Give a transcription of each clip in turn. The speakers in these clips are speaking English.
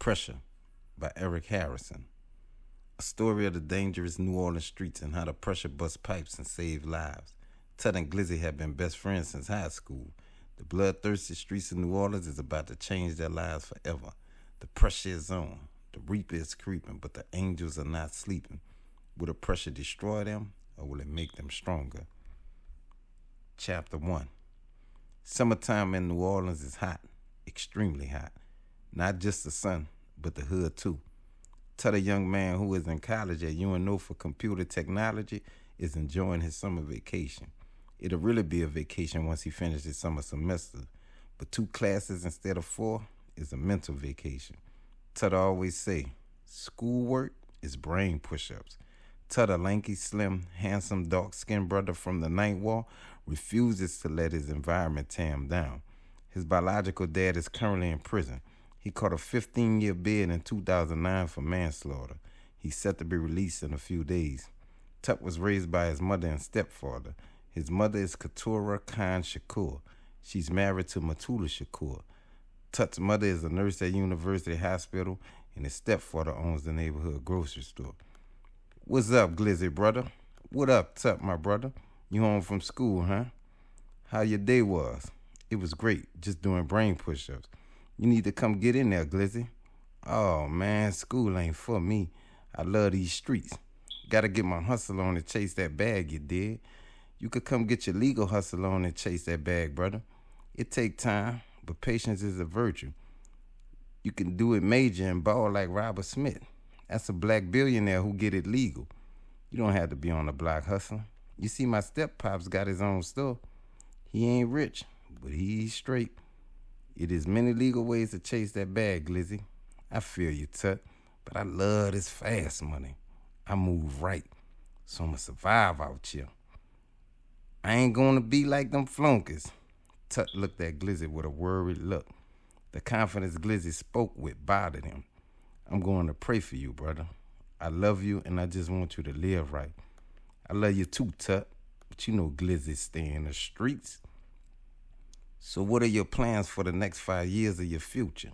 Pressure by Eric Harrison. A story of the dangerous New Orleans streets and how the pressure bust pipes and saved lives. Tut and Glizzy have been best friends since high school. The bloodthirsty streets of New Orleans is about to change their lives forever. The pressure is on. The reaper is creeping, but the angels are not sleeping. Will the pressure destroy them, or will it make them stronger? Chapter 1. Summertime in New Orleans is hot, extremely hot. Not just the sun, but the hood too. Tut, a young man who is in college at UNO for computer technology, is enjoying his summer vacation. It'll really be a vacation once he finishes his summer semester, but 2 classes instead of 4 is a mental vacation. Tut always say, schoolwork is brain push-ups. Tut, a lanky, slim, handsome, dark-skinned brother from the Ninth Ward, refuses to let his environment tear him down. His biological dad is currently in prison. He caught a 15-year bid in 2009 for manslaughter. He's set to be released in a few days. Tut was raised by his mother and stepfather. His mother is Keturah Khan Shakur. She's married to Matula Shakur. Tut's mother is a nurse at University Hospital, and his stepfather owns the neighborhood grocery store. What's up, Glizzy, brother? What up, Tut, my brother? You home from school, huh? How your day was? It was great, just doing brain push-ups. You need to come get in there, Glizzy. Oh, man, school ain't for me. I love these streets. Gotta get my hustle on to chase that bag, you dig? You could come get your legal hustle on and chase that bag, brother. It take time, but patience is a virtue. You can do it major and ball like Robert Smith. That's a black billionaire who get it legal. You don't have to be on the block hustling. You see, my step-pops got his own store. He ain't rich, but he's straight. It is many legal ways to chase that bag, Glizzy. I feel you, Tut, but I love this fast money. I move right, so I'ma survive out here. I ain't gonna be like them flunkies. Tut looked at Glizzy with a worried look. The confidence Glizzy spoke with bothered him. I'm going to pray for you, brother. I love you, and I just want you to live right. I love you too, Tut, but you know Glizzy stay in the streets. So what are your plans for the next 5 years of your future?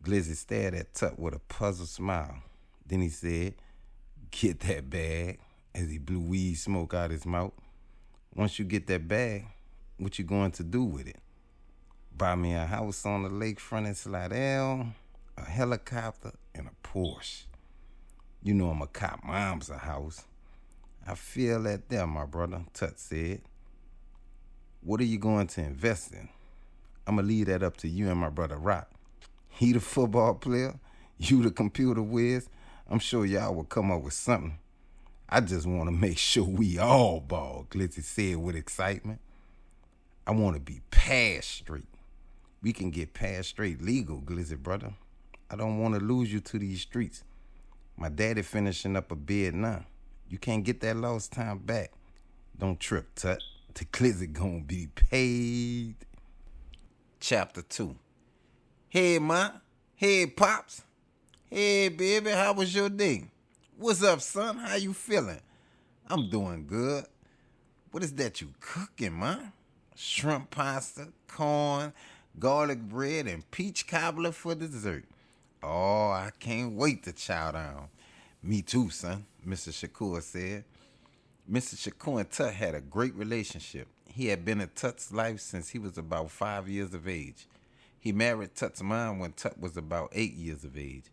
Glizzy stared at Tut with a puzzled smile. Then he said, get that bag, as he blew weed smoke out his mouth. Once you get that bag, what you going to do with it? Buy me a house on the lakefront in Slidell, a helicopter, and a Porsche. You know I'm a cop mom's a house. I feel that there, my brother, Tut said. What are you going to invest in? I'm going to leave that up to you and my brother Rock. He the football player, you the computer whiz. I'm sure y'all will come up with something. I just want to make sure we all ball, Glizzy said with excitement. I want to be past straight. We can get past straight legal, Glizzy brother. I don't want to lose you to these streets. My daddy finishing up a bid now. You can't get that lost time back. Don't trip, Tut. The Glizzy gonna be paid. Chapter 2. Hey, Ma. Hey, Pops. Hey, baby, how was your day? What's up, son? How you feeling? I'm doing good. What is that you cooking, Ma? Shrimp pasta, corn, garlic bread, and peach cobbler for dessert. Oh, I can't wait to chow down. Me too, son, Mr. Shakur said. Mr. Shakur and Tut had a great relationship. He had been in Tut's life since he was about 5 years of age. He married Tut's mom when Tut was about 8 years of age.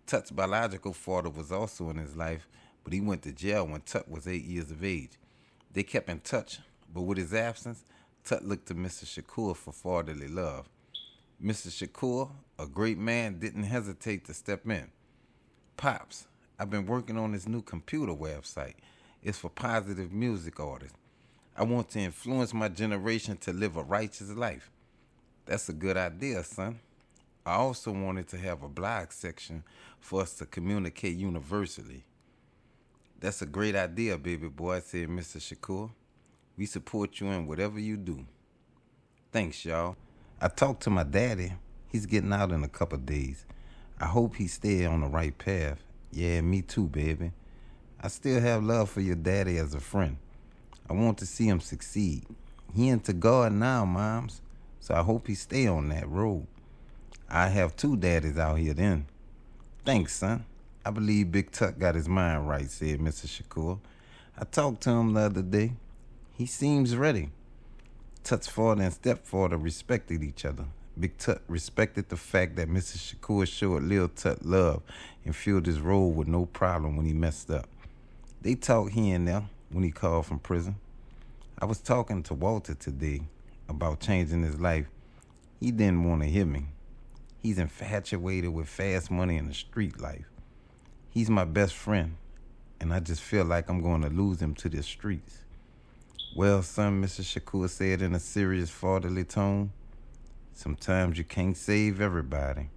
Tut's biological father was also in his life, but he went to jail when Tut was 8 years of age. They kept in touch, but with his absence, Tut looked to Mr. Shakur for fatherly love. Mr. Shakur, a great man, didn't hesitate to step in. Pops, I've been working on this new computer website. It's for positive music artists. I want to influence my generation to live a righteous life. That's a good idea, son. I also wanted to have a blog section for us to communicate universally. That's a great idea, baby boy, said Mr. Shakur. We support you in whatever you do. Thanks, y'all. I talked to my daddy. He's getting out in a couple days. I hope he stay on the right path. Yeah, me too, baby. I still have love for your daddy as a friend. I want to see him succeed. He into God now, moms, so I hope he stay on that road. I have two daddies out here then. Thanks, son. I believe Big Tut got his mind right, said Mr. Shakur. I talked to him the other day. He seems ready. Tut's father and stepfather respected each other. Big Tut respected the fact that Mr. Shakur showed Lil Tut love and filled his role with no problem when he messed up. They talked here and there when he called from prison. I was talking to Walter today about changing his life. He didn't want to hear me. He's infatuated with fast money and the street life. He's my best friend, and I just feel like I'm going to lose him to the streets. Well, son, Mr. Shakur said in a serious, fatherly tone, sometimes you can't save everybody.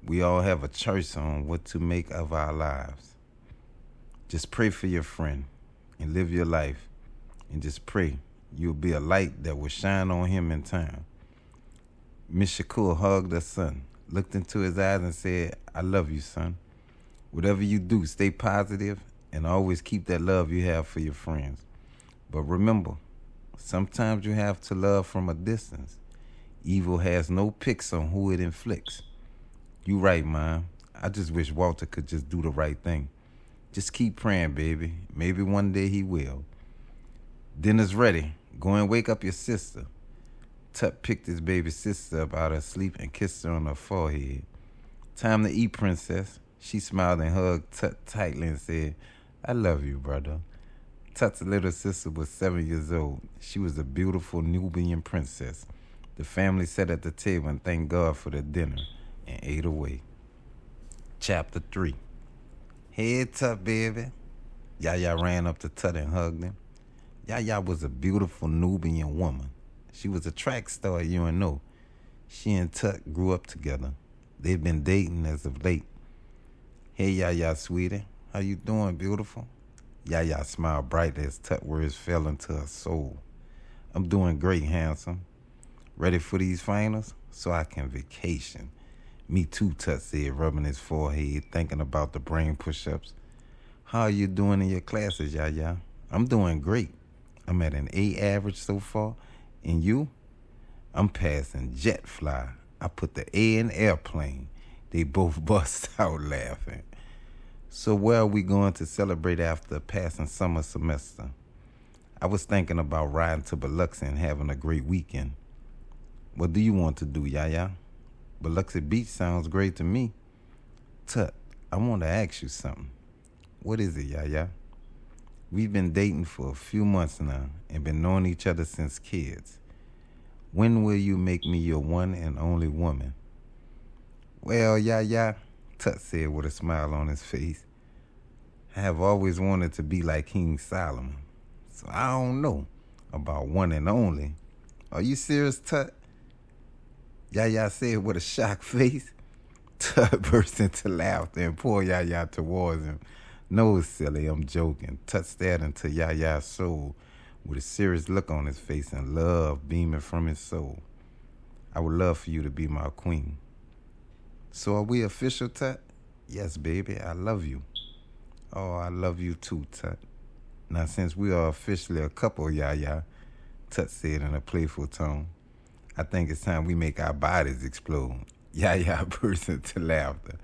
We all have a choice on what to make of our lives. Just pray for your friend and live your life, and just pray you'll be a light that will shine on him in time. Miss Shakur hugged her son, looked into his eyes and said, I love you, son. Whatever you do, stay positive and always keep that love you have for your friends. But remember, sometimes you have to love from a distance. Evil has no picks on who it inflicts. You right, Mom. I just wish Walter could just do the right thing. Just keep praying, baby. Maybe one day he will. Dinner's ready. Go and wake up your sister. Tut picked his baby sister up out of sleep and kissed her on her forehead. Time to eat, princess. She smiled and hugged Tut tightly and said, I love you, brother. Tut's little sister was 7 years old. She was a beautiful Nubian princess. The family sat at the table and thanked God for the dinner and ate away. Chapter 3. Hey, Tut, baby. Yaya ran up to Tut and hugged him. Yaya was a beautiful Nubian woman. She was a track star at UNO. She and Tut grew up together. They've been dating as of late. Hey, Yaya, sweetie. How you doing, beautiful? Yaya smiled brightly as Tut words fell into her soul. I'm doing great, handsome. Ready for these finals? So I can vacation. Me too, Tut said, rubbing his forehead, thinking about the brain push-ups. How are you doing in your classes, Yaya? I'm doing great. I'm at an A average so far. And you? I'm passing jet fly. I put the A in airplane. They both bust out laughing. So where are we going to celebrate after passing summer semester? I was thinking about riding to Biloxi and having a great weekend. What do you want to do, Yaya? Biloxi Beach sounds great to me. Tut, I want to ask you something. What is it, Yaya? We've been dating for a few months now and been knowing each other since kids. When will you make me your one and only woman? Well, Yaya, Tut said with a smile on his face, I have always wanted to be like King Solomon. So I don't know about one and only. Are you serious, Tut? Yaya said with a shocked face. Tut burst into laughter and pulled Yaya towards him. No, silly, I'm joking. Tut stared into Yaya's soul with a serious look on his face and love beaming from his soul. I would love for you to be my queen. So are we official, Tut? Yes, baby, I love you. Oh, I love you too, Tut. Now, since we are officially a couple, Yaya, Tut said in a playful tone, I think it's time we make our bodies explode. Yaya burst into laughter.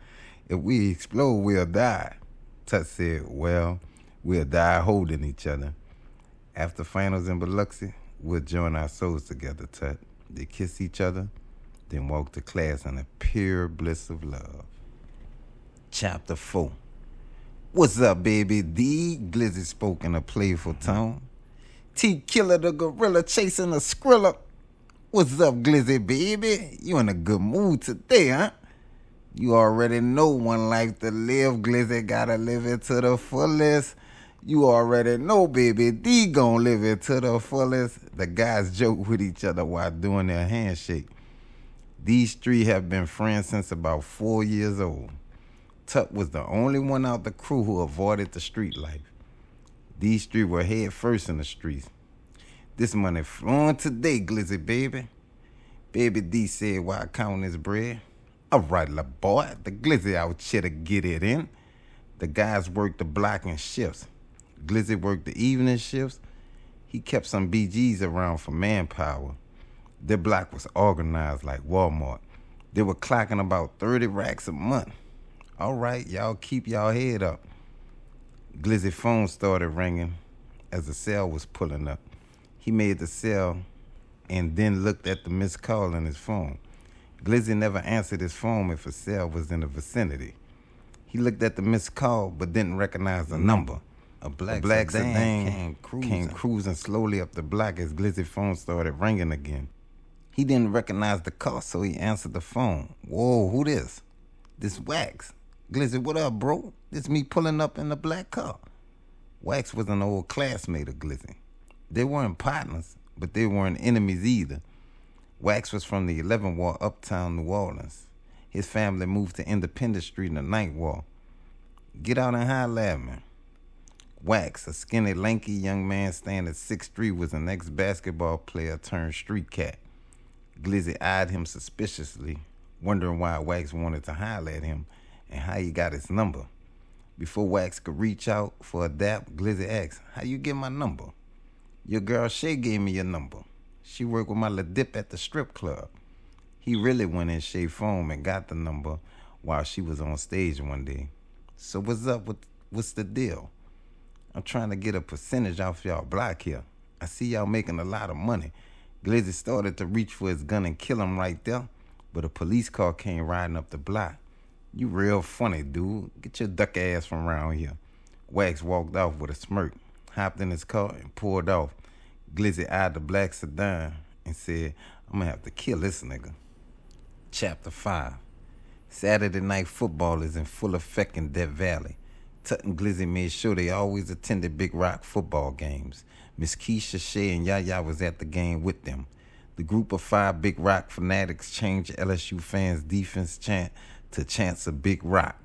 If we explode, we'll die. Tut said, well, we'll die holding each other. After finals in Biloxi, we'll join our souls together, Tut. They kiss each other, then walk to class in a pure bliss of love. Chapter 4. What's up, baby D? Glizzy spoke in a playful tone. T-Killer the gorilla chasing a skrilla. What's up, Glizzy, baby? You in a good mood today, huh? You already know one life to live, Glizzy. Gotta live it to the fullest. You already know, baby D gon' live it to the fullest. The guys joke with each other while doing their handshake. These three have been friends since about 4 years old. Tut was the only one out the crew who avoided the street life. These three were head first in the streets. This money flowing today, Glizzy, baby. Baby D said while counting his bread. All right, la boy, the Glizzy out here to get it in. The guys worked the block in shifts. Glizzy worked the evening shifts. He kept some BGs around for manpower. Their block was organized like Walmart. They were clocking about 30 racks a month. All right, y'all keep y'all head up. Glizzy's phone started ringing as the cell was pulling up. He made the cell and then looked at the missed call on his phone. Glizzy never answered his phone if a cell was in the vicinity. He looked at the missed call but didn't recognize the number. A black sedan came cruising slowly up the block as Glizzy's phone started ringing again. He didn't recognize the call, so he answered the phone. Whoa, who this? This Wax. Glizzy, what up, bro? This me pulling up in the black car. Wax was an old classmate of Glizzy. They weren't partners, but they weren't enemies either. Wax was from the 11th Ward, uptown New Orleans. His family moved to Independence Street in the 9th Ward. Get out and holler at me. Wax, a skinny, lanky young man standing 6'3", was an ex-basketball player turned street cat. Glizzy eyed him suspiciously, wondering why Wax wanted to holler at him and how he got his number. Before Wax could reach out for a dap, Glizzy asked, "How you get my number?" "Your girl Shay gave me your number. She worked with my little dip at the strip club." He really went in Shay's phone and got the number while she was on stage one day. "So what's up? What's the deal?" "I'm trying to get a percentage off y'all block here. I see y'all making a lot of money." Glizzy started to reach for his gun and kill him right there, but a police car came riding up the block. "You real funny, dude. Get your duck ass from around here." Wax walked off with a smirk, hopped in his car, and pulled off. Glizzy eyed the black sedan and said, "I'm gonna have to kill this nigga." Chapter 5. Saturday night football is in full effect in Death Valley. Tut and Glizzy made sure they always attended Big Rock football games. Miss Keisha, Shay, and Yaya was at the game with them. The group of 5 Big Rock fanatics changed LSU fans' defense chant to chants of Big Rock.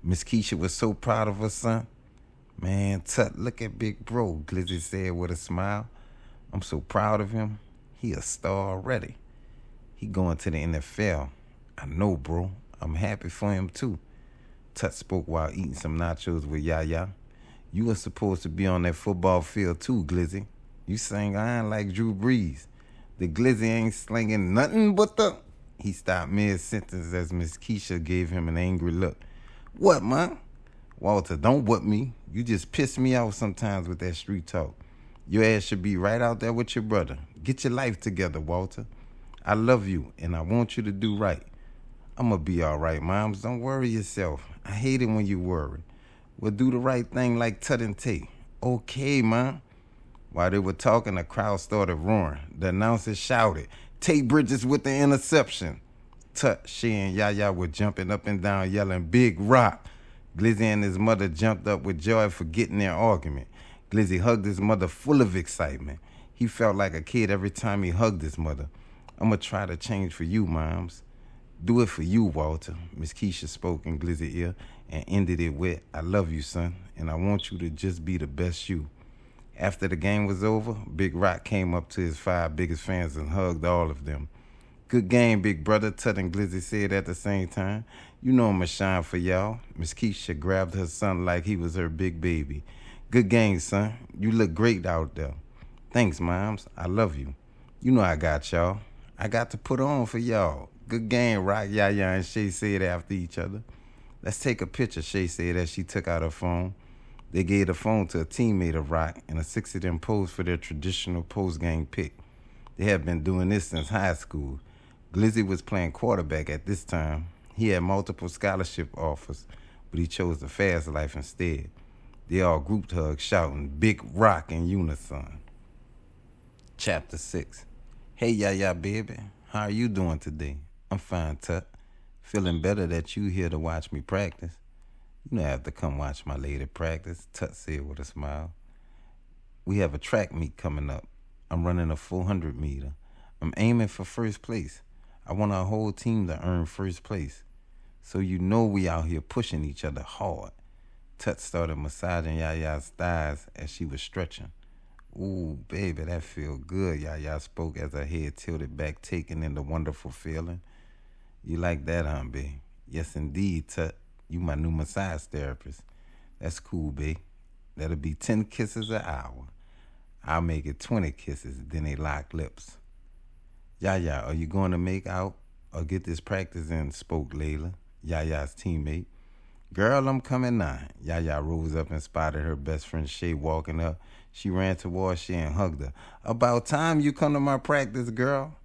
Miss Keisha was so proud of her son. "Man, Tut, look at Big Bro," Glizzy said with a smile. "I'm so proud of him. He a star already. He going to the NFL. I know, bro. I'm happy for him, too." Tut spoke while eating some nachos with Yaya. "You were supposed to be on that football field, too, Glizzy. You sang iron like Drew Brees. The Glizzy ain't slinging nothing but the..." He stopped mid-sentence as Miss Keisha gave him an angry look. "What, man?" "Walter, don't whoop me. You just piss me off sometimes with that street talk. Your ass should be right out there with your brother. Get your life together, Walter. I love you, and I want you to do right." "I'm going to be all right, Moms. Don't worry yourself. I hate it when you worry. We'll do the right thing like Tut and Tay." "Okay, Mom." While they were talking, the crowd started roaring. The announcer shouted, "Tay Bridges with the interception." Tut, Shay, and Yaya were jumping up and down, yelling, "Big Rock." Glizzy and his mother jumped up with joy, forgetting their argument. Glizzy hugged his mother full of excitement. He felt like a kid every time he hugged his mother. "I'm going to try to change for you, Moms." "Do it for you, Walter." Miss Keisha spoke in Glizzy's ear and ended it with, "I love you, son, and I want you to just be the best you." After the game was over, Big Rock came up to his 5 biggest fans and hugged all of them. "Good game, big brother," Tut and Glizzy said at the same time. "You know I'ma shine for y'all." Miss Keisha grabbed her son like he was her big baby. "Good game, son. You look great out there." "Thanks, Moms. I love you. You know I got y'all. I got to put on for y'all." "Good game, Rock," Yaya and Shay said after each other. "Let's take a picture," Shay said as she took out her phone. They gave the phone to a teammate of Rock, and the 6 of them posed for their traditional post-game pick. They had been doing this since high school. Glizzy was playing quarterback at this time. He had multiple scholarship offers, but he chose the fast life instead. They all grouped hugged, shouting, "Big Rock" in unison. Chapter 6. "Hey, Yaya, baby. How are you doing today?" "I'm fine, Tut. Feeling better that you here to watch me practice." "You don't have to come watch my lady practice," Tut said with a smile. "We have a track meet coming up. I'm running a 400 meter. I'm aiming for first place. I want our whole team to earn first place. So you know we out here pushing each other hard." Tut started massaging Yaya's thighs as she was stretching. "Ooh, baby, that feel good," Yaya spoke as her head tilted back, taking in the wonderful feeling. "You like that, huh, babe?" "Yes, indeed, Tut. You my new massage therapist." "That's cool, babe. That'll be 10 kisses an hour. I'll make it 20 kisses, then they lock lips." "Yaya, are you going to make out or get this practice in, spoke Layla, Yaya's teammate. Girl, I'm coming now. Yaya rose up and spotted her best friend Shay walking up. She ran towards Shay and hugged her. About time you come to my practice, girl.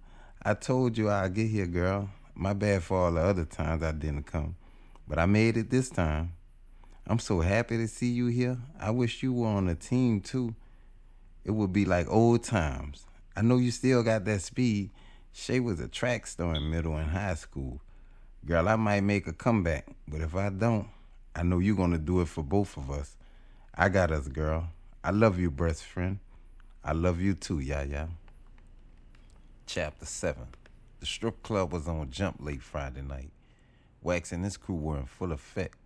I told you I'd get here, girl. My bad for all the other times I didn't come. But I made it this time. I'm so happy to see you here. I wish you were on the team, too. It would be like old times. I know you still got that speed. Shay was a track star in middle and high school. Girl, I might make a comeback, but if I don't, I know you're going to do it for both of us. I got us, girl. I love you, best friend. I love you too, Yaya. Chapter 7. The strip club was on jump late Friday night. Wax and his crew were in full effect.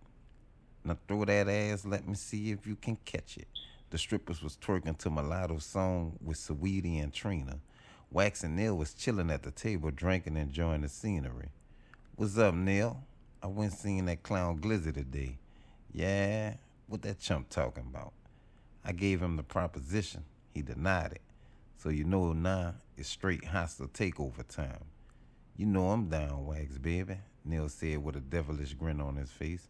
Now throw that ass, let me see if you can catch it. The strippers was twerking to Mulatto's song with Saweetie and Trina. Wax and Neil was chilling at the table, drinking and enjoying the scenery. What's up, Neil? I went seeing that clown Glizzy today. Yeah, what that chump talking about? I gave him the proposition. He denied it. So you know now it's straight hostile takeover time. You know I'm down, Wax, baby, Neil said with a devilish grin on his face.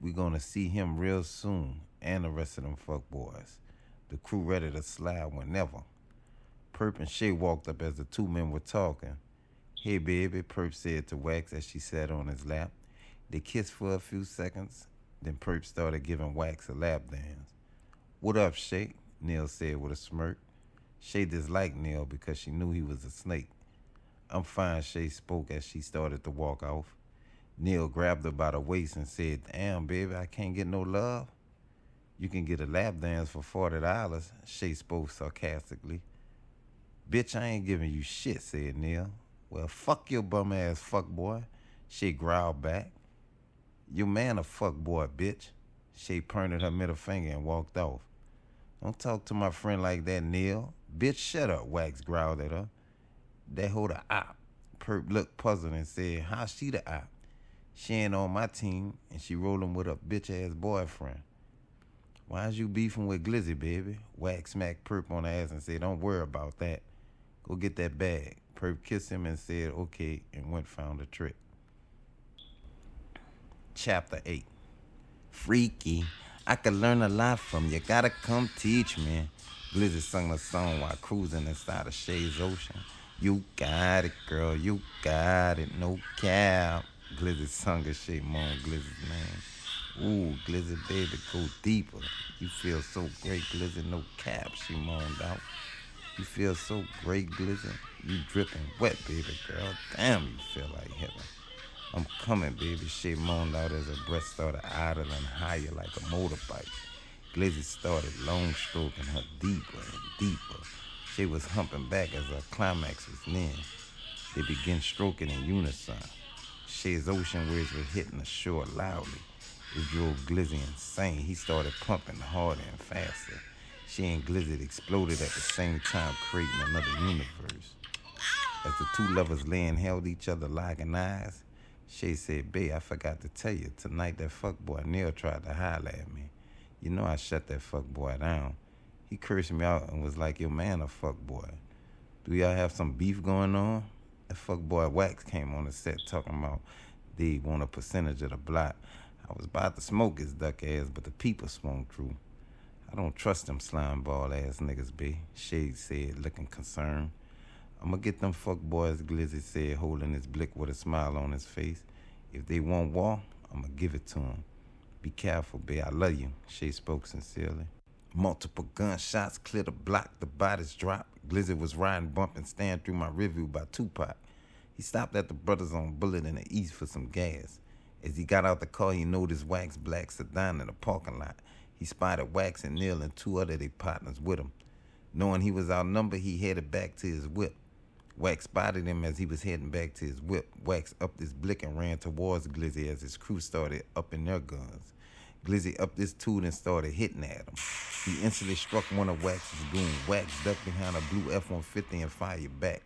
We gonna see him real soon, and the rest of them fuckboys. The crew ready to slide whenever. Perp and Shay walked up as the two men were talking. Hey, baby, Perp said to Wax as she sat on his lap. They kissed for a few seconds, then Perp started giving Wax a lap dance. What up, Shay? Neil said with a smirk. Shay disliked Neil because she knew he was a snake. I'm fine, Shay spoke as she started to walk off. Neil grabbed her by the waist and said, Damn, baby, I can't get no love. You can get a lap dance for $40, Shay spoke sarcastically. Bitch, I ain't giving you shit, said Neil. Well, fuck your bum-ass fuckboy, Shay growled back. Your man a fuckboy, bitch. Shay pointed her middle finger and walked off. Don't talk to my friend like that, Neil. Bitch, shut up, Wax growled at her. That hoe the op. Perp looked puzzled and said, How's she the op? She ain't on my team, and she rolling with a bitch-ass boyfriend. Why's you beefing with Glizzy, baby? Wax smacked Perp on the ass and said, Don't worry about that. Go get that bag. Perp kissed him and said, okay, and went found a trick. Chapter 8. Freaky, I could learn a lot from you. Gotta come teach me. Glizzy sung a song while cruising inside of Shay's ocean. You got it, girl, you got it, no cap. Glizzy sung as Shay moaned Glizzy's name. Ooh, Glizzy, baby, go deeper. You feel so great, Glizzy, no cap, she moaned out. You feel so great, Glizzy. You dripping wet, baby girl. Damn, you feel like heaven. I'm coming, baby, Shay moaned out as her breath started idling higher like a motorbike. Glizzy started long stroking her deeper and deeper. Shay was humping back as her climax was near. They began stroking in unison. Shay's ocean waves were hitting the shore loudly. It drove Glizzy insane. He started pumping harder and faster. Shay and Glizzy exploded at the same time, creating another universe. As the two lovers lay and held each other locking eyes, Shay said, Babe, I forgot to tell you, tonight that fuckboy Neil tried to holler at me. You know I shut that fuckboy down. He cursed me out and was like, your man a fuckboy. Do y'all have some beef going on? That fuckboy Wax came on the set talking about they want a percentage of the block. I was about to smoke his duck ass, but the people swung through. I don't trust them slime ball ass niggas, B, Shade said, looking concerned. I'ma get them fuckboys, Glizzy said, holding his blick with a smile on his face. If they want war, I'ma give it to them. Be careful, B, I love you, Shay spoke sincerely. Multiple gunshots cleared the block, the bodies dropped. Glizzy was riding bump and stand through my review by Tupac. He stopped at the Brothers on Bullet in the east for some gas. As he got out the car, he noticed Wax black sedan in the parking lot. He spotted Wax and Neil and two other their partners with him. Knowing he was outnumbered, he headed back to his whip. Wax spotted him as he was heading back to his whip. Wax upped his blick and ran towards Glizzy as his crew started upping their guns. Glizzy upped his tool and started hitting at him. He instantly struck one of Wax's goons. Wax ducked behind a blue F-150 and fired back.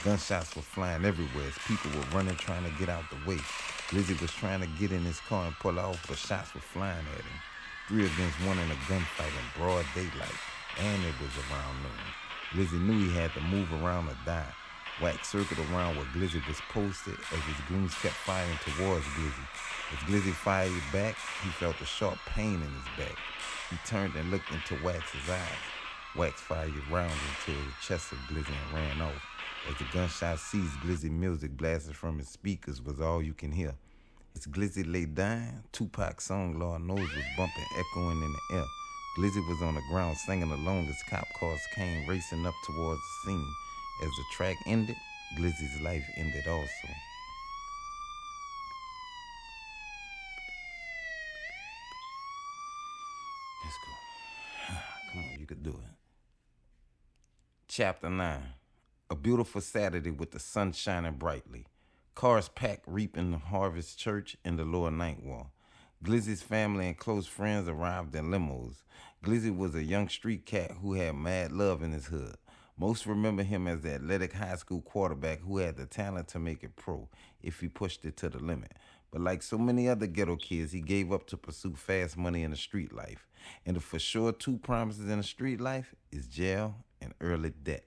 Gunshots were flying everywhere as people were running trying to get out the way. Glizzy was trying to get in his car and pull off, but shots were flying at him. 3 against 1 in a gunfight in broad daylight, and it was around noon. Glizzy knew he had to move around or die. Wax circled around where Glizzy was posted as his goons kept firing towards Glizzy. As Glizzy fired back, he felt a sharp pain in his back. He turned and looked into Wax's eyes. Wax fired a round into the chest of Glizzy and ran off. As the gunshot ceased, Glizzy music blasted from his speakers was all you can hear. As Glizzy lay dying, Tupac's song Lord Knows was bumping, echoing in the air. Glizzy was on the ground singing along as cop cars came racing up towards the scene. As the track ended, Glizzy's life ended also. Let's go. Come on, you could do it. Chapter 9. A beautiful Saturday with the sun shining brightly. Cars packed reaping the Harvest Church in the lower ninth wall. Glizzy's family and close friends arrived in limos. Glizzy was a young street cat who had mad love in his hood. Most remember him as the athletic high school quarterback who had the talent to make it pro if he pushed it to the limit. But like so many other ghetto kids, he gave up to pursue fast money in the street life. And the for sure two promises in the street life is jail and early debt.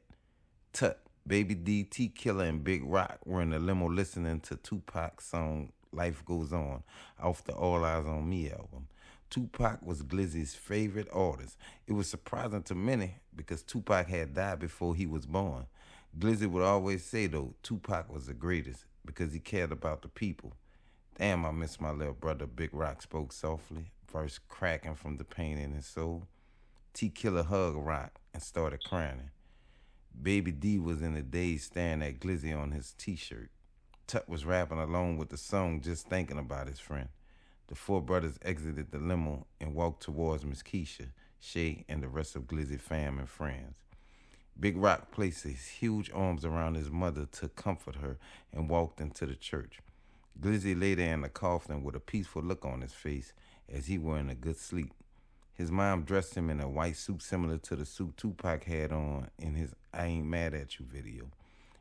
Tut, Baby D, T Killer, and Big Rock were in the limo listening to Tupac's song Life Goes On off the All Eyes on Me album. Tupac was Glizzy's favorite artist. It was surprising to many because Tupac had died before he was born. Glizzy would always say, though, Tupac was the greatest because he cared about the people. Damn, I miss my little brother, Big Rock spoke softly, voice cracking from the pain in his soul. T Killer hugged Rock and started crying. Baby D was in a daze staring at Glizzy on his t-shirt. Tut was rapping along with the song just thinking about his friend. The four brothers exited the limo and walked towards Miss Keisha, Shay, and the rest of Glizzy fam and friends. Big Rock placed his huge arms around his mother to comfort her and walked into the church. Glizzy lay there in the coffin with a peaceful look on his face as he were in a good sleep. His mom dressed him in a white suit similar to the suit Tupac had on in his I Ain't Mad At You video.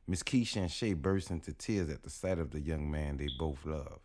Miss Keisha and Shay burst into tears at the sight of the young man they both loved.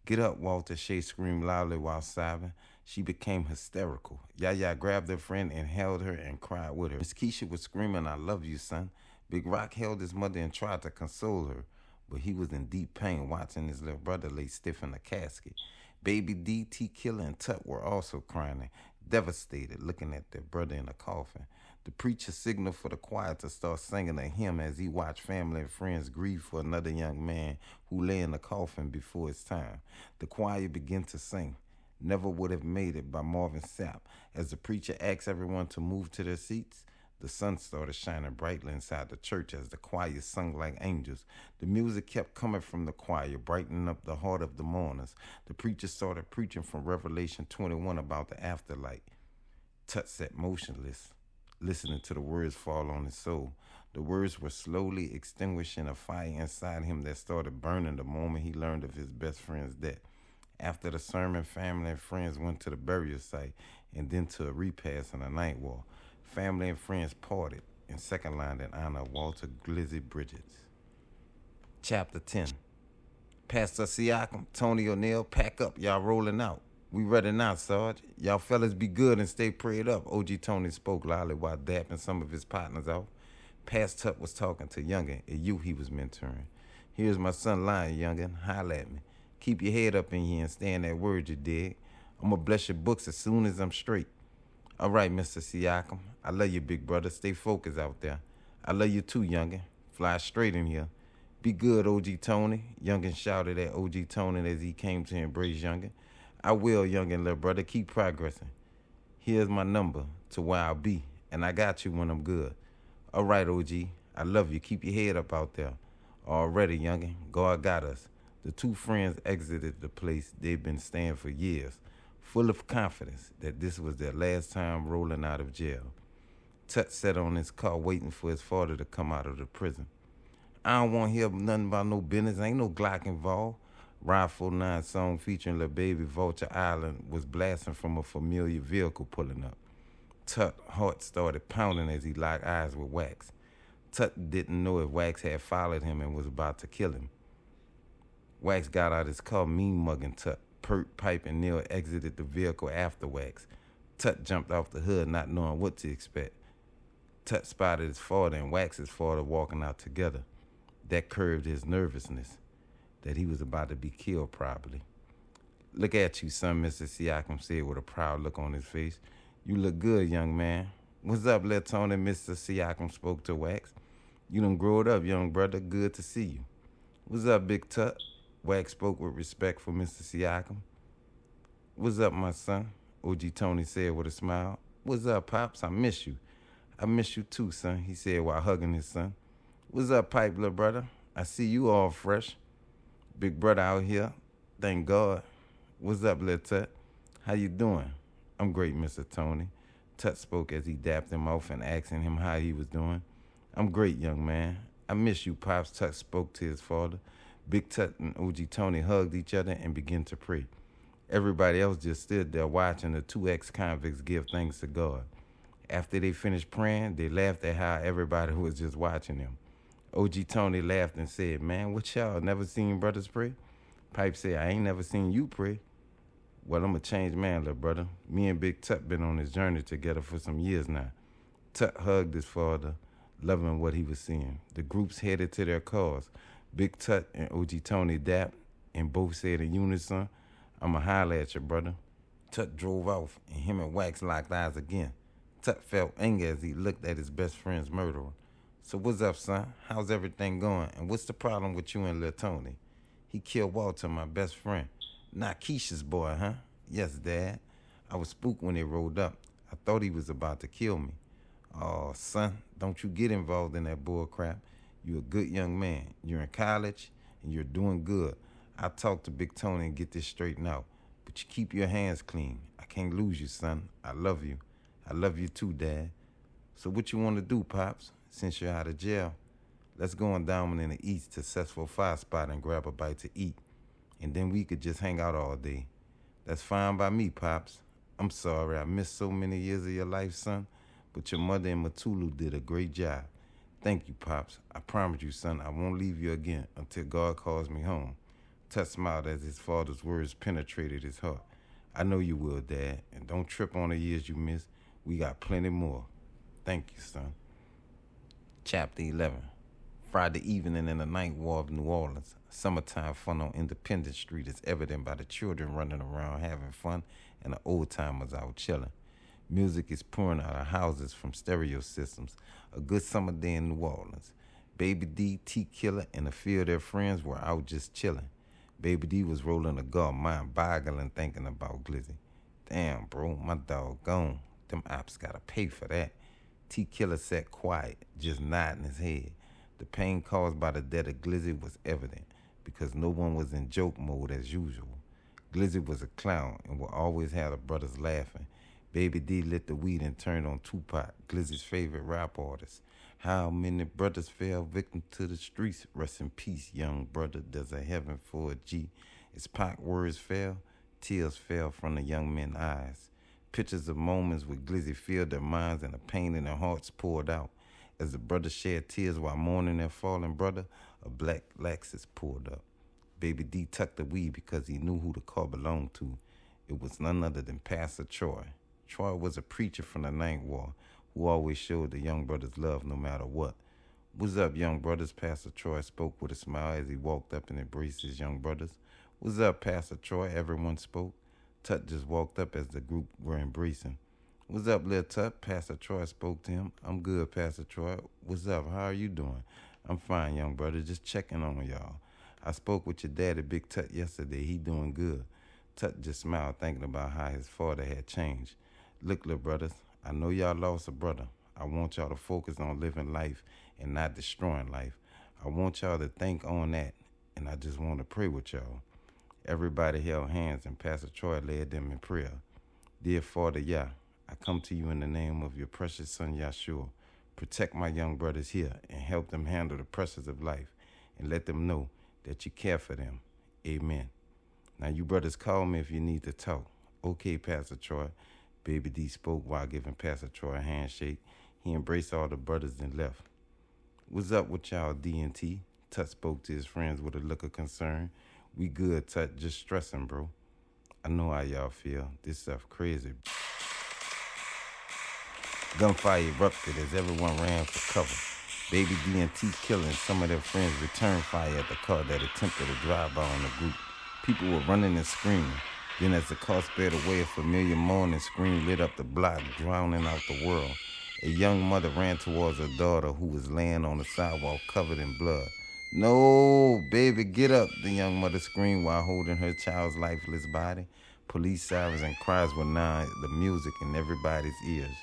Get up, Walter, Shay screamed loudly while sobbing. She became hysterical. Yaya grabbed her friend and held her and cried with her. Miss Keisha was screaming, I love you, son. Big Rock held his mother and tried to console her, but he was in deep pain watching his little brother lay stiff in a casket. Baby D, T Killer, and Tut were also crying, devastated, looking at their brother in a coffin. The preacher signaled for the choir to start singing a hymn as he watched family and friends grieve for another young man who lay in a coffin before his time. The choir began to sing Never Would Have Made It by Marvin Sapp. As the preacher asked everyone to move to their seats, the sun started shining brightly inside the church as the choir sung like angels. The music kept coming from the choir, brightening up the heart of the mourners. The preacher started preaching from Revelation 21 about the afterlife. Tut sat motionless, listening to the words fall on his soul. The words were slowly extinguishing a fire inside him that started burning the moment he learned of his best friend's death. After the sermon, family and friends went to the burial site and then to a repast on the night wall. Family and friends parted in second line in honor of Walter Glizzy Bridges. Chapter 10. Pastor Siakam, Tony O'Neill, pack up. Y'all rolling out. We ready now, Sarge. Y'all fellas be good and stay prayed up. OG Tony spoke loudly while dapping some of his partners off. Past Tut was talking to Youngin, a youth he was mentoring. Here's my son lying, Youngin. Holla at me. Keep your head up in here and stay in that word, you dig. I'm gonna bless your books as soon as I'm straight. All right, Mr. Siakam. I love you, big brother. Stay focused out there. I love you too, Youngin. Fly straight in here. Be good, OG Tony. Youngin shouted at OG Tony as he came to embrace Youngin. I will, Youngin, little brother. Keep progressing. Here's my number to where I'll be, and I got you when I'm good. All right, OG. I love you. Keep your head up out there. Already, Youngin. God got us. The two friends exited the place they'd been staying for years, full of confidence that this was their last time rolling out of jail. Tut sat on his car waiting for his father to come out of the prison. I don't want to hear nothing about no business. Ain't no Glock involved. Ride 49 song featuring Lil Baby Vulture Island was blasting from a familiar vehicle pulling up. Tut's heart started pounding as he locked eyes with Wax. Tut didn't know if Wax had followed him and was about to kill him. Wax got out his car mean-mugging Tut. Pert, Pipe, and Neil exited the vehicle after Wax. Tut jumped off the hood not knowing what to expect. Tut spotted his father and Wax's father walking out together. That curbed his nervousness, that he was about to be killed probably. Look at you, son, Mr. Siakam said with a proud look on his face. You look good, young man. What's up, Lil Tony? Mr. Siakam spoke to Wax. You done growed up, young brother. Good to see you. What's up, Big Tut? Wax spoke with respect for Mr. Siakam. What's up, my son? OG Tony said with a smile. What's up, Pops? I miss you. I miss you too, son, he said while hugging his son. What's up, Pipe, little brother? I see you all fresh. Big brother out here. Thank God. What's up, Lil Tut? How you doing? I'm great, Mr. Tony. Tut spoke as he dapped him off and asking him how he was doing. I'm great, young man. I miss you, Pops. Tut spoke to his father. Big Tut and OG Tony hugged each other and began to pray. Everybody else just stood there watching the two ex-convicts give thanks to God. After they finished praying, they laughed at how everybody was just watching them. OG Tony laughed and said, man, what y'all, never seen brothers pray? Pipe said, I ain't never seen you pray. Well, I'm a changed man, little brother. Me and Big Tut been on this journey together for some years now. Tut hugged his father, loving what he was seeing. The groups headed to their cars. Big Tut and OG Tony dapped and both said in unison, I'ma holler at you, brother. Tut drove off and him and Wax locked eyes again. Tut felt anger as he looked at his best friend's murderer. So what's up, son? How's everything going? And what's the problem with you and Lil Tony? He killed Walter, my best friend. Not Keisha's boy, huh? Yes, Dad. I was spooked when they rolled up. I thought he was about to kill me. Oh, son, don't you get involved in that bull crap. You're a good young man. You're in college, and you're doing good. I'll talk to Big Tony and get this straightened out. But you keep your hands clean. I can't lose you, son. I love you. I love you too, Dad. So what you want to do, Pops, since you're out of jail? Let's go on down in the east to Cessful Fire Spot and grab a bite to eat. And then we could just hang out all day. That's fine by me, Pops. I'm sorry I missed so many years of your life, son, but your mother and Matulu did a great job. Thank you, Pops. I promise you, son, I won't leave you again until God calls me home. Tut smiled as his father's words penetrated his heart. I know you will, Dad, and don't trip on the years you missed. We got plenty more. Thank you, son. Chapter 11. Friday evening in the ninth ward of New Orleans. Summertime fun on Independence Street is evident by the children running around having fun and the old-timers out chilling. Music is pouring out of houses from stereo systems. A good summer day in New Orleans. Baby D, T-Killer, and a few of their friends were out just chilling. Baby D was rolling a guard, mind-boggling thinking about Glizzy. Damn, bro, my dog gone. Them ops gotta pay for that. T-Killer sat quiet, just nodding his head. The pain caused by the death of Glizzy was evident because no one was in joke mode as usual. Glizzy was a clown and would always have the brothers laughing. Baby D lit the weed and turned on Tupac, Glizzy's favorite rap artist. How many brothers fell victim to the streets? Rest in peace, young brother. There's a heaven for a G. As Pac words fell, tears fell from the young men's eyes. Pictures of moments where Glizzy filled their minds and the pain in their hearts poured out. As the brothers shed tears while mourning their fallen brother, a black Lexus pulled up. Baby D tucked the weed because he knew who the car belonged to. It was none other than Pastor Troy. Troy was a preacher from the Ninth Ward who always showed the young brothers love no matter what. What's up, young brothers? Pastor Troy spoke with a smile as he walked up and embraced his young brothers. What's up, Pastor Troy? Everyone spoke. Tut just walked up as the group were embracing. What's up, Lil Tut? Pastor Troy spoke to him. I'm good, Pastor Troy. What's up? How are you doing? I'm fine, young brother. Just checking on y'all. I spoke with your daddy, Big Tut, yesterday. He doing good. Tut just smiled, thinking about how his father had changed. Look, little brothers, I know y'all lost a brother. I want y'all to focus on living life and not destroying life. I want y'all to think on that, and I just want to pray with y'all. Everybody held hands, and Pastor Troy led them in prayer. Dear Father Yah, I come to you in the name of your precious son, Yahshua. Protect my young brothers here and help them handle the pressures of life and let them know that you care for them. Amen. Now, you brothers call me if you need to talk. Okay, Pastor Troy. Baby D spoke while giving Pastor Troy a handshake. He embraced all the brothers and left. What's up with y'all, D&T? Tut spoke to his friends with a look of concern. We good, Tut. Just stressing, bro. I know how y'all feel. This stuff crazy. Gunfire erupted as everyone ran for cover. Baby D and T Killer and some of their friends returned fire at the car that attempted a drive-by on the group. People were running and screaming. Then as the car sped away, a familiar mourning scream lit up the block, drowning out the world. A young mother ran towards her daughter, who was laying on the sidewalk covered in blood. "No, baby, get up," the young mother screamed while holding her child's lifeless body. Police sirens and cries were now the music in everybody's ears.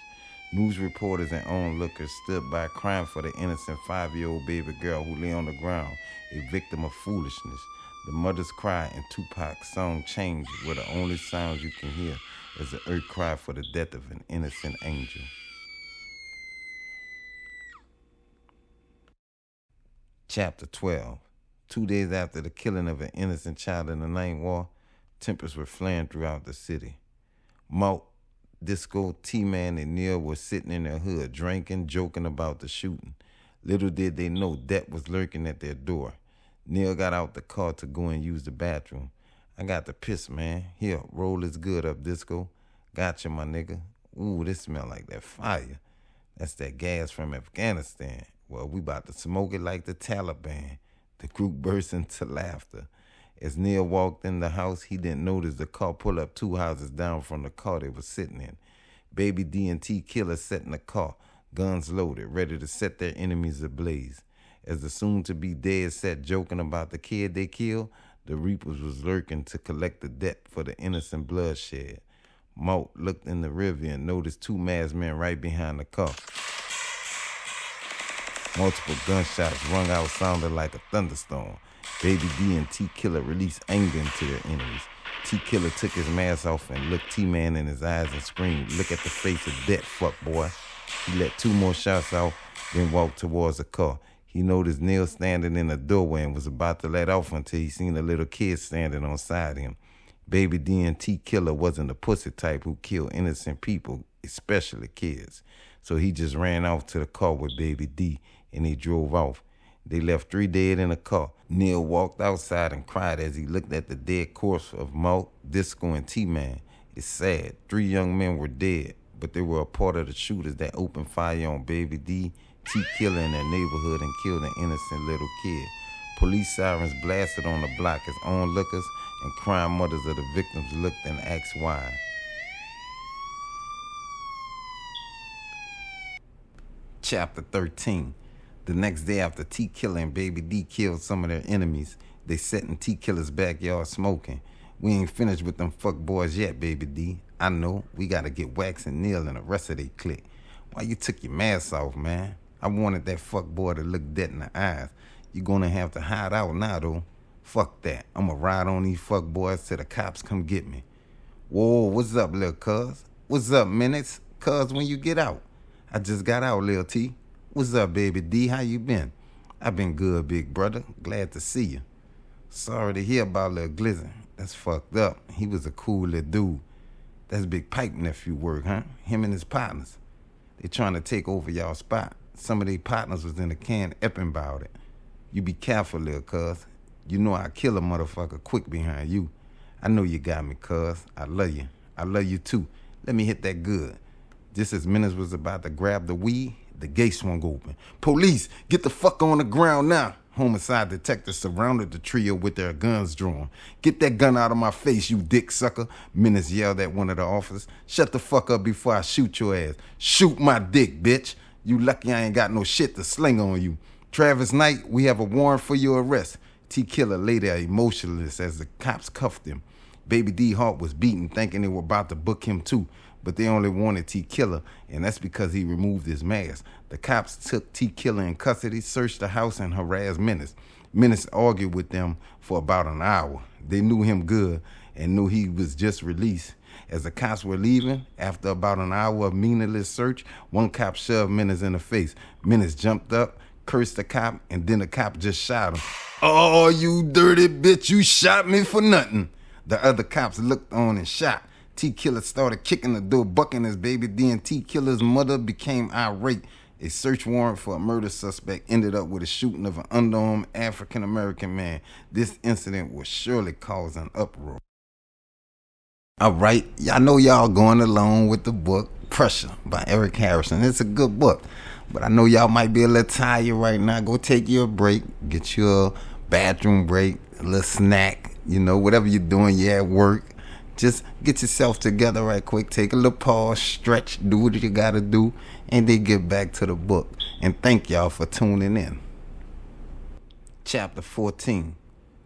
News reporters and onlookers stood by crying for the innocent 5-year-old baby girl who lay on the ground, a victim of foolishness. The mother's cry and Tupac's song Change were the only sounds you can hear as the earth cried for the death of an innocent angel. Chapter 12. 2 days after the killing of an innocent child in the Ninth Ward, tempers were flaring throughout the city. Malt, Disco, T-Man, and Neil were sitting in their hood, drinking, joking about the shooting. Little did they know death was lurking at their door. Neil got out the car to go and use the bathroom. "I got to piss, man. Here, roll is good up, Disco." "Gotcha, my nigga." "Ooh, this smell like that fire." "That's that gas from Afghanistan." "Well, we about to smoke it like the Taliban." The group burst into laughter. As Neil walked in the house, he didn't notice the car pull up 2 houses down from the car they were sitting in. Baby D and T Killer sat in the car, guns loaded, ready to set their enemies ablaze. As the soon-to-be dead sat joking about the kid they killed, the Reapers was lurking to collect the debt for the innocent bloodshed. Malt looked in the rearview and noticed 2 masked men right behind the car. Multiple gunshots rung out, sounding like a thunderstorm. Baby D and T Killer released anger into their enemies. T Killer took his mask off and looked T-Man in his eyes and screamed, "Look at the face of death, fuck boy." He let 2 more shots off, then walked towards the car. He noticed Neil standing in the doorway and was about to let off until he seen a little kid standing on side him. Baby D and T Killer wasn't the pussy type who killed innocent people, especially kids. So he just ran off to the car with Baby D and he drove off. They left 3 dead in the car. Neil walked outside and cried as he looked at the dead corpse of Malt, Disco, and T-Man. It's sad. 3 young men were dead, but they were a part of the shooters that opened fire on Baby D, T Killer in their neighborhood and killed an innocent little kid. Police sirens blasted on the block as onlookers and crime mothers of the victims looked and asked why. Chapter 13. The next day after T Killer and Baby D killed some of their enemies, they sat in T Killer's backyard smoking. "We ain't finished with them fuck boys yet, Baby D. I know, we gotta get Wax and Neil and the rest of they clique. Why you took your mask off, man? I wanted that fuck boy to look dead in the eyes. You gonna have to hide out now, though. Fuck that. I'ma ride on these fuck boys till the cops come get me." "Whoa, what's up, lil' cuz? What's up, Minutes? Cuz, when you get out?" "I just got out, lil' T." "What's up, Baby D? How you been?" "I been good, big brother. Glad to see you." "Sorry to hear about lil' Glizzy. That's fucked up. He was a cool little dude." "That's Big Pipe nephew work, huh? Him and his partners. They trying to take over y'all spot. Some of their partners was in the can epping about it. You be careful, lil' cuz. You know I kill a motherfucker quick behind you. I know you got me, cuz. I love you. I love you too. Let me hit that good." Just as Menace was about to grab the weed, the gate swung open. "Police, get the fuck on the ground now." Homicide detectives surrounded the trio with their guns drawn. "Get that gun out of my face, you dick sucker," Menace yelled at one of the officers. "Shut the fuck up before I shoot your ass." "Shoot my dick, bitch. You lucky I ain't got no shit to sling on you. Travis Knight, we have a warrant for your arrest." T Killer lay there emotionless as the cops cuffed him. Baby D heart was beating, thinking they were about to book him too. But they only wanted T Killer, and that's because he removed his mask. The cops took T Killer in custody, searched the house, and harassed Menace. Menace argued with them for about an hour. They knew him good and knew he was just released. As the cops were leaving, after about an hour of meaningless search, one cop shoved Menace in the face. Menace jumped up, cursed the cop, and then the cop just shot him. "Oh, you dirty bitch, you shot me for nothing." The other cops looked on and shot. T Killer started kicking the door, bucking his Baby D, and T Killer's mother became irate. A search warrant for a murder suspect ended up with a shooting of an unarmed African-American man. This incident will surely cause an uproar. All right, y'all know y'all going along with the book Pressure by Eric Harrison. It's a good book. But I know y'all might be a little tired right now. Go take you a break. Get you a bathroom break, a little snack. You know, whatever you're doing, you're at work. Just get yourself together right quick. Take a little pause, stretch, do what you got to do, and then get back to the book. And thank y'all for tuning in. Chapter 14.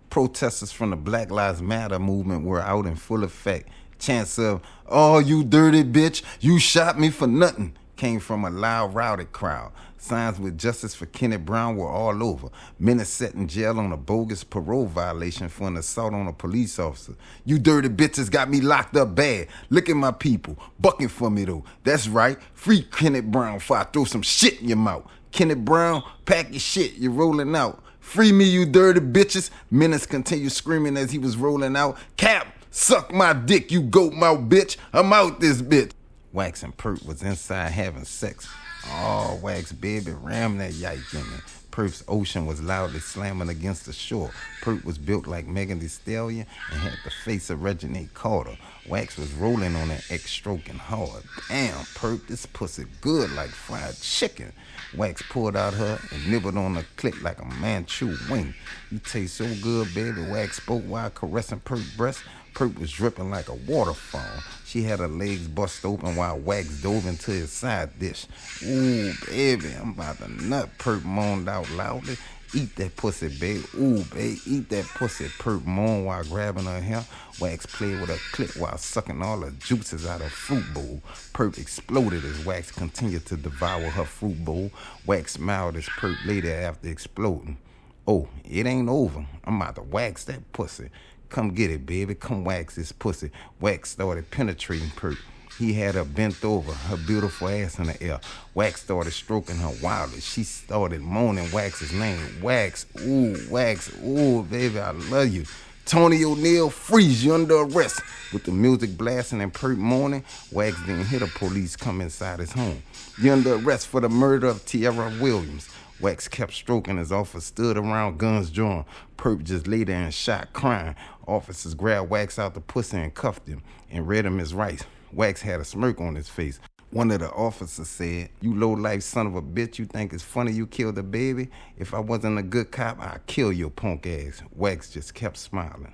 Protesters from the Black Lives Matter movement were out in full effect. Chants of, "Oh, you dirty bitch, you shot me for nothing," came from a loud, rowdy crowd. Signs with justice for Kenneth Brown were all over. Men are set in jail on a bogus parole violation for an assault on a police officer. "You dirty bitches got me locked up bad. Look at my people, bucking for me though. That's right, free Kenneth Brown before I throw some shit in your mouth. Kenneth Brown, pack your shit, you're rolling out. Free me, you dirty bitches." Menace continued screaming as he was rolling out. "Cap, suck my dick, you goat mouth bitch. I'm out this bitch." Wax and Perp was inside having sex. Oh, Wax baby rammed that yike in me. Perp's ocean was loudly slamming against the shore. Perp was built like Megan Thee Stallion and had the face of Reginald Carter. Wax was rolling on that X stroking hard. "Damn, Perp, this pussy good like fried chicken." Wax pulled out her and nibbled on her clit like a Manchu wing. "You taste so good, baby," Wax spoke while caressing Perp's breast. Perp was dripping like a waterfall. She had her legs bust open while Wax dove into his side dish. "Ooh, baby, I'm about to nut," Perp moaned out loudly. "Eat that pussy, babe. Ooh, babe, eat that pussy," Perp moaned while grabbing her hair. Wax played with her clit while sucking all the juices out of her fruit bowl. Perp exploded as Wax continued to devour her fruit bowl. Wax smiled as Perp lay there after exploding. "Oh, it ain't over. I'm about to wax that pussy. Come get it, baby. Come wax this pussy." Wax started penetrating Perp. He had her bent over, her beautiful ass in the air. Wax started stroking her wildly. She started moaning Wax's name. "Wax, ooh, baby, I love you. Tony O'Neal, freeze, you under arrest." With the music blasting and Perp moaning, Wax didn't hear the police come inside his home. "You under arrest for the murder of Tierra Williams." Wax kept stroking as officers stood around, guns drawn. Perp just lay there and shot, crying. Officers grabbed Wax out the pussy and cuffed him and read him his rights. Wax had a smirk on his face. One of the officers said, "You low-life son of a bitch, you think it's funny you killed a baby? If I wasn't a good cop, I'd kill your punk ass." Wax just kept smiling.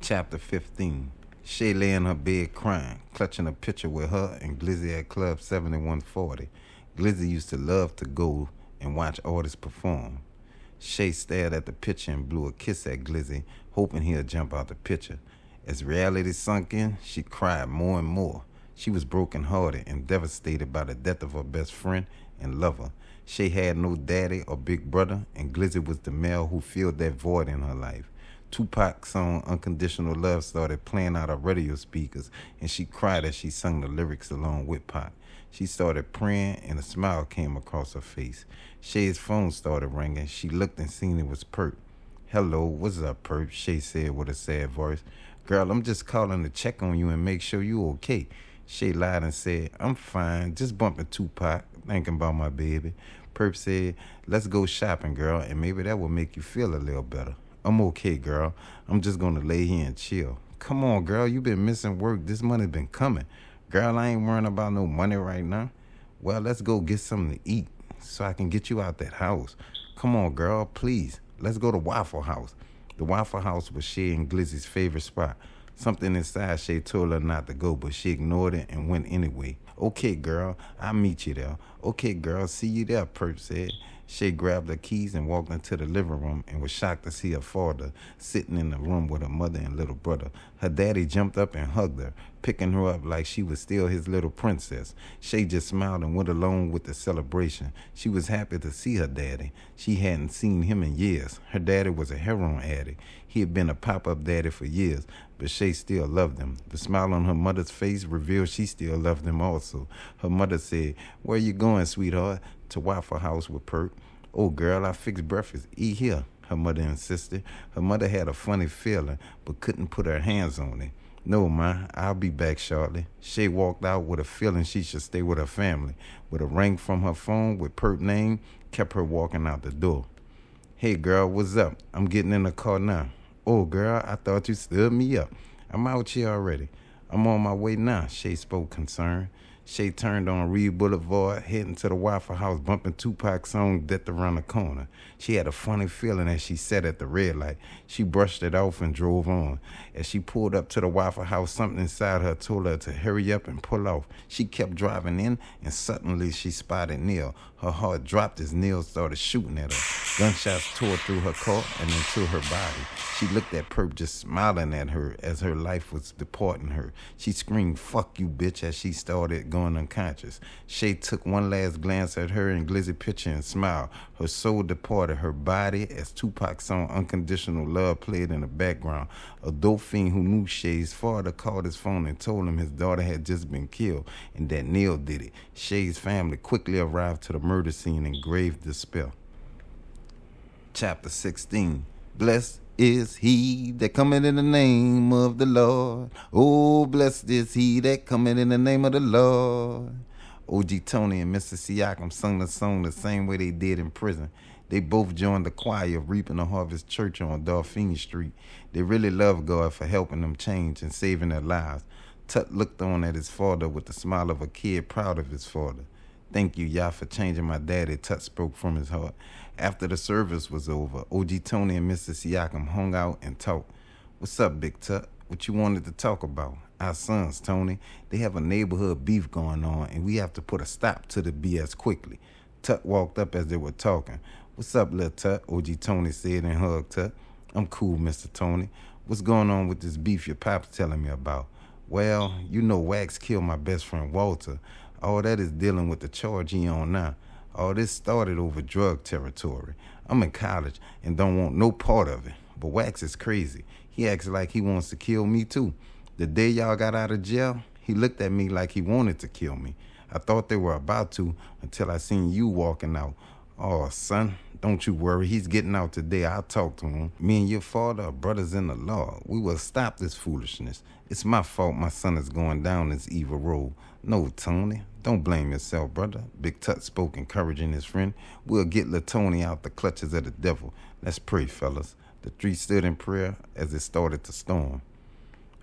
Chapter 15. Shay lay in her bed crying, clutching a picture with her and Glizzy at Club 7140. Glizzy used to love to go and watch artists perform. Shay stared at the picture and blew a kiss at Glizzy, hoping he'd jump out the picture. As reality sunk in, she cried more and more. She was brokenhearted and devastated by the death of her best friend and lover. Shay had no daddy or big brother, and Glizzy was the male who filled that void in her life. Tupac's song Unconditional Love started playing out of radio speakers, and she cried as she sung the lyrics along with Pac. She started praying, and a smile came across her face. Shay's phone started ringing. She looked and seen it was Perp. "Hello, what's up, Perp?" Shay said with a sad voice. "Girl, I'm just calling to check on you and make sure you okay." Shay lied and said, "I'm fine, just bumping Tupac, thinking about my baby." Perp said, "Let's go shopping, girl, and maybe that will make you feel a little better." "I'm okay, girl. I'm just gonna lay here and chill." "Come on, girl, you been missing work. This money's been coming." "Girl, I ain't worrying about no money right now." "Well, let's go get something to eat so I can get you out that house." "Come on, girl, please. Let's go to Waffle House." The Waffle House was Shay and Glizzy's favorite spot. Something inside Shay told her not to go, but she ignored it and went anyway. "Okay, girl, I'll meet you there." "Okay, girl, see you there," Perp said. Shay grabbed her keys and walked into the living room and was shocked to see her father sitting in the room with her mother and little brother. Her daddy jumped up and hugged her, picking her up like she was still his little princess. Shay just smiled and went along with the celebration. She was happy to see her daddy. She hadn't seen him in years. Her daddy was a heroin addict. He had been a pop-up daddy for years, but Shay still loved him. The smile on her mother's face revealed she still loved him also. Her mother said, "Where you going, sweetheart?" "To Waffle House with Perp." "Oh, girl, I fixed breakfast. Eat here," her mother insisted. Her mother had a funny feeling, but couldn't put her hands on it. "No, Ma, I'll be back shortly." Shay walked out with a feeling she should stay with her family, but a ring from her phone with Perp's name kept her walking out the door. "Hey, girl, what's up? I'm getting in the car now." "Oh, girl, I thought you stood me up. I'm out here already." "I'm on my way now," Shay spoke concerned. Shay turned on Reed Boulevard, heading to the Waffle House, bumping Tupac's song Death Around the Corner. She had a funny feeling as she sat at the red light. She brushed it off and drove on. As she pulled up to the Waffle House, something inside her told her to hurry up and pull off. She kept driving in, and suddenly she spotted Neil. Her heart dropped as Neil started shooting at her. Gunshots tore through her car and into her body. She looked at Perp, just smiling at her as her life was departing her. She screamed, "Fuck you, bitch," as she started going unconscious. Shay took one last glance at her and Glizzy picture and smiled. Her soul departed her body as Tupac's song Unconditional Love played in the background. A dope fiend who knew Shay's father called his phone and told him his daughter had just been killed and that Neil did it. Shay's family quickly arrived to the murder scene in grave despair. Chapter 16. Blessed is he that cometh in the name of the Lord. Oh, blessed is he that cometh in the name of the Lord. OG Tony and Mr. Siakam sung the song the same way they did in prison. They both joined the choir of Reaping the Harvest Church on Dauphine Street. They really loved God for helping them change and saving their lives. Tut looked on at his father with the smile of a kid proud of his father. "Thank you, Yah, for changing my daddy," Tut spoke from his heart. After the service was over, OG Tony and Mr. Siakam hung out and talked. "What's up, Big Tut? What you wanted to talk about?" "Our sons, Tony. They have a neighborhood beef going on, and we have to put a stop to the BS quickly." Tut walked up as they were talking. "What's up, little Tut?" OG Tony said and hugged Tut. "I'm cool, Mr. Tony. What's going on with this beef your pop's telling me about?" "Well, you know Wax killed my best friend Walter. All that is dealing with the charge he on now. All this started over drug territory. I'm in college and don't want no part of it. But Wax is crazy. He acts like he wants to kill me too. The day y'all got out of jail, he looked at me like he wanted to kill me. I thought they were about to until I seen you walking out. Oh, son, don't you worry. He's getting out today. I'll talk to him. Me and your father are brothers in the law. We will stop this foolishness. It's my fault my son is going down this evil road. No, Tony, don't blame yourself, brother." Big Tut spoke, encouraging his friend. "We'll get Lil Tony out the clutches of the devil. Let's pray, fellas." The three stood in prayer as it started to storm.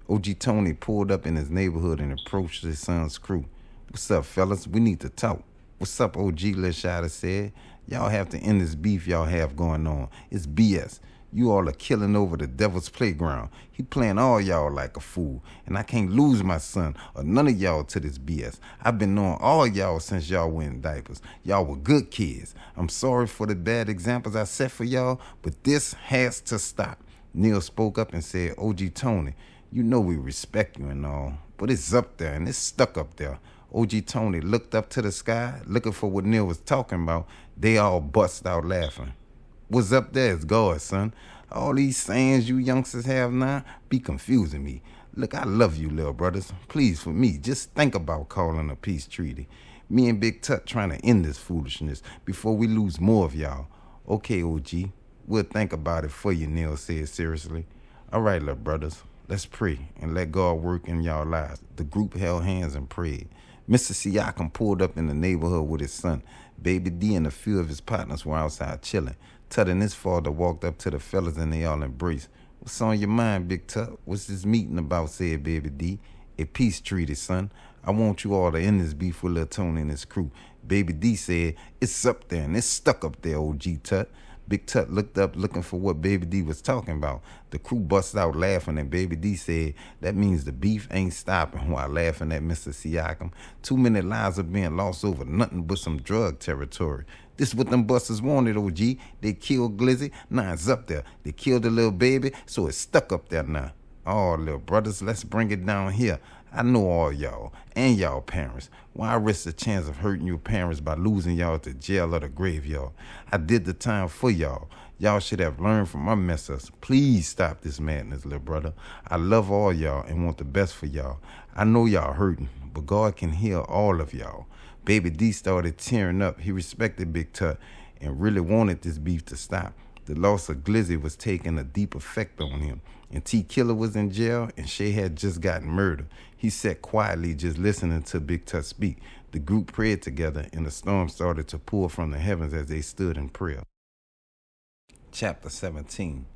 OG Tony pulled up in his neighborhood and approached his son's crew. "What's up, fellas? We need to talk." "What's up, OG?" Lil Shada said. "Y'all have to end this beef y'all have going on. It's BS. You all are killing over the devil's playground. He playing all y'all like a fool. And I can't lose my son or none of y'all to this BS. I've been knowing all y'all since y'all were in diapers. Y'all were good kids. I'm sorry for the bad examples I set for y'all, but this has to stop." Neil spoke up and said, "OG Tony, you know we respect you and all, but it's up there and it's stuck up there." OG Tony looked up to the sky, looking for what Neil was talking about. They all bust out laughing. "What's up there is God, son. All these sayings you youngsters have now be confusing me. Look, I love you, little brothers. Please, for me, just think about calling a peace treaty. Me and Big Tut trying to end this foolishness before we lose more of y'all." "Okay, OG, we'll think about it for you," Neil said seriously. "All right, little brothers, let's pray and let God work in y'all lives." The group held hands and prayed. Mr. Siakam pulled up in the neighborhood with his son. Baby D and a few of his partners were outside chilling. Tut and his father walked up to the fellas and they all embraced. "What's on your mind, Big Tut? What's this meeting about?" said Baby D. "A peace treaty, son. I want you all to end this beef with Lil Tony and his crew." Baby D said, "It's up there and it's stuck up there, OG Tut." Big Tut looked up looking for what Baby D was talking about. The crew busted out laughing and Baby D said, "That means the beef ain't stopping," while laughing at Mr. Siakam. "Too many lives are being lost over nothing but some drug territory. This what them busters wanted, OG. They killed Glizzy, now it's up there. They killed the little baby, so it's stuck up there now. Oh, little brothers, let's bring it down here. I know all y'all and y'all parents. Why risk the chance of hurting your parents by losing y'all to jail or the graveyard? I did the time for y'all. Y'all should have learned from my mess ups. Please stop this madness, little brother. I love all y'all and want the best for y'all. I know y'all hurting, but God can heal all of y'all." Baby D started tearing up. He respected Big Tut and really wanted this beef to stop. The loss of Glizzy was taking a deep effect on him. And T Killer was in jail and Shay had just gotten murdered. He sat quietly just listening to Big Tut speak. The group prayed together and the storm started to pour from the heavens as they stood in prayer. Chapter 17.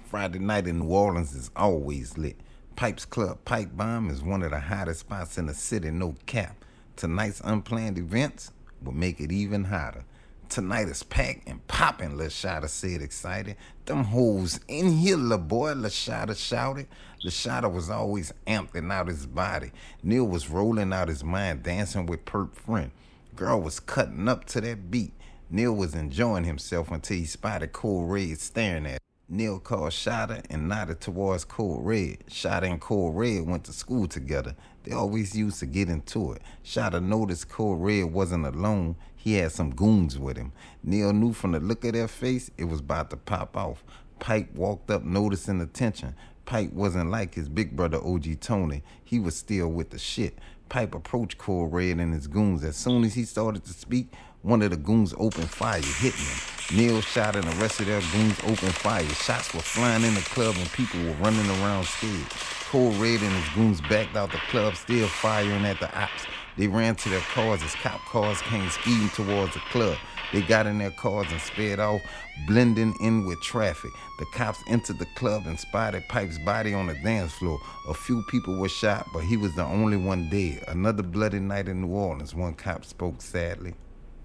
Friday night in New Orleans is always lit. Pipe's Club Pipe Bomb is one of the hottest spots in the city, no cap. Tonight's unplanned events will make it even hotter. Tonight is packed and popping, Lashada said excited. Them hoes in here, la boy, Lashada shouted. Lashada was always amping out his body. Neil was rolling out his mind, dancing with Perp friend. Girl was cutting up to that beat. Neil was enjoying himself until he spotted Code Red staring at him. Neil called Shada and nodded towards Code Red. Shada and Code Red went to school together. They always used to get into it. Shada noticed Code Red wasn't alone. He had some goons with him. Neil knew from the look of their face it was about to pop off. Pipe walked up noticing the tension. Pipe wasn't like his big brother OG Tony. He was still with the shit. Pipe approached Code Red and his goons. As soon as he started to speak, one of the goons opened fire, hitting him. Neil shot and the rest of their goons opened fire. Shots were flying in the club and people were running around scared. Code Red and his goons backed out the club, still firing at the ops. They ran to their cars as cop cars came speeding towards the club. They got in their cars and sped off, blending in with traffic. The cops entered the club and spotted Pipe's body on the dance floor. A few people were shot, but he was the only one dead. Another bloody night in New Orleans, one cop spoke sadly.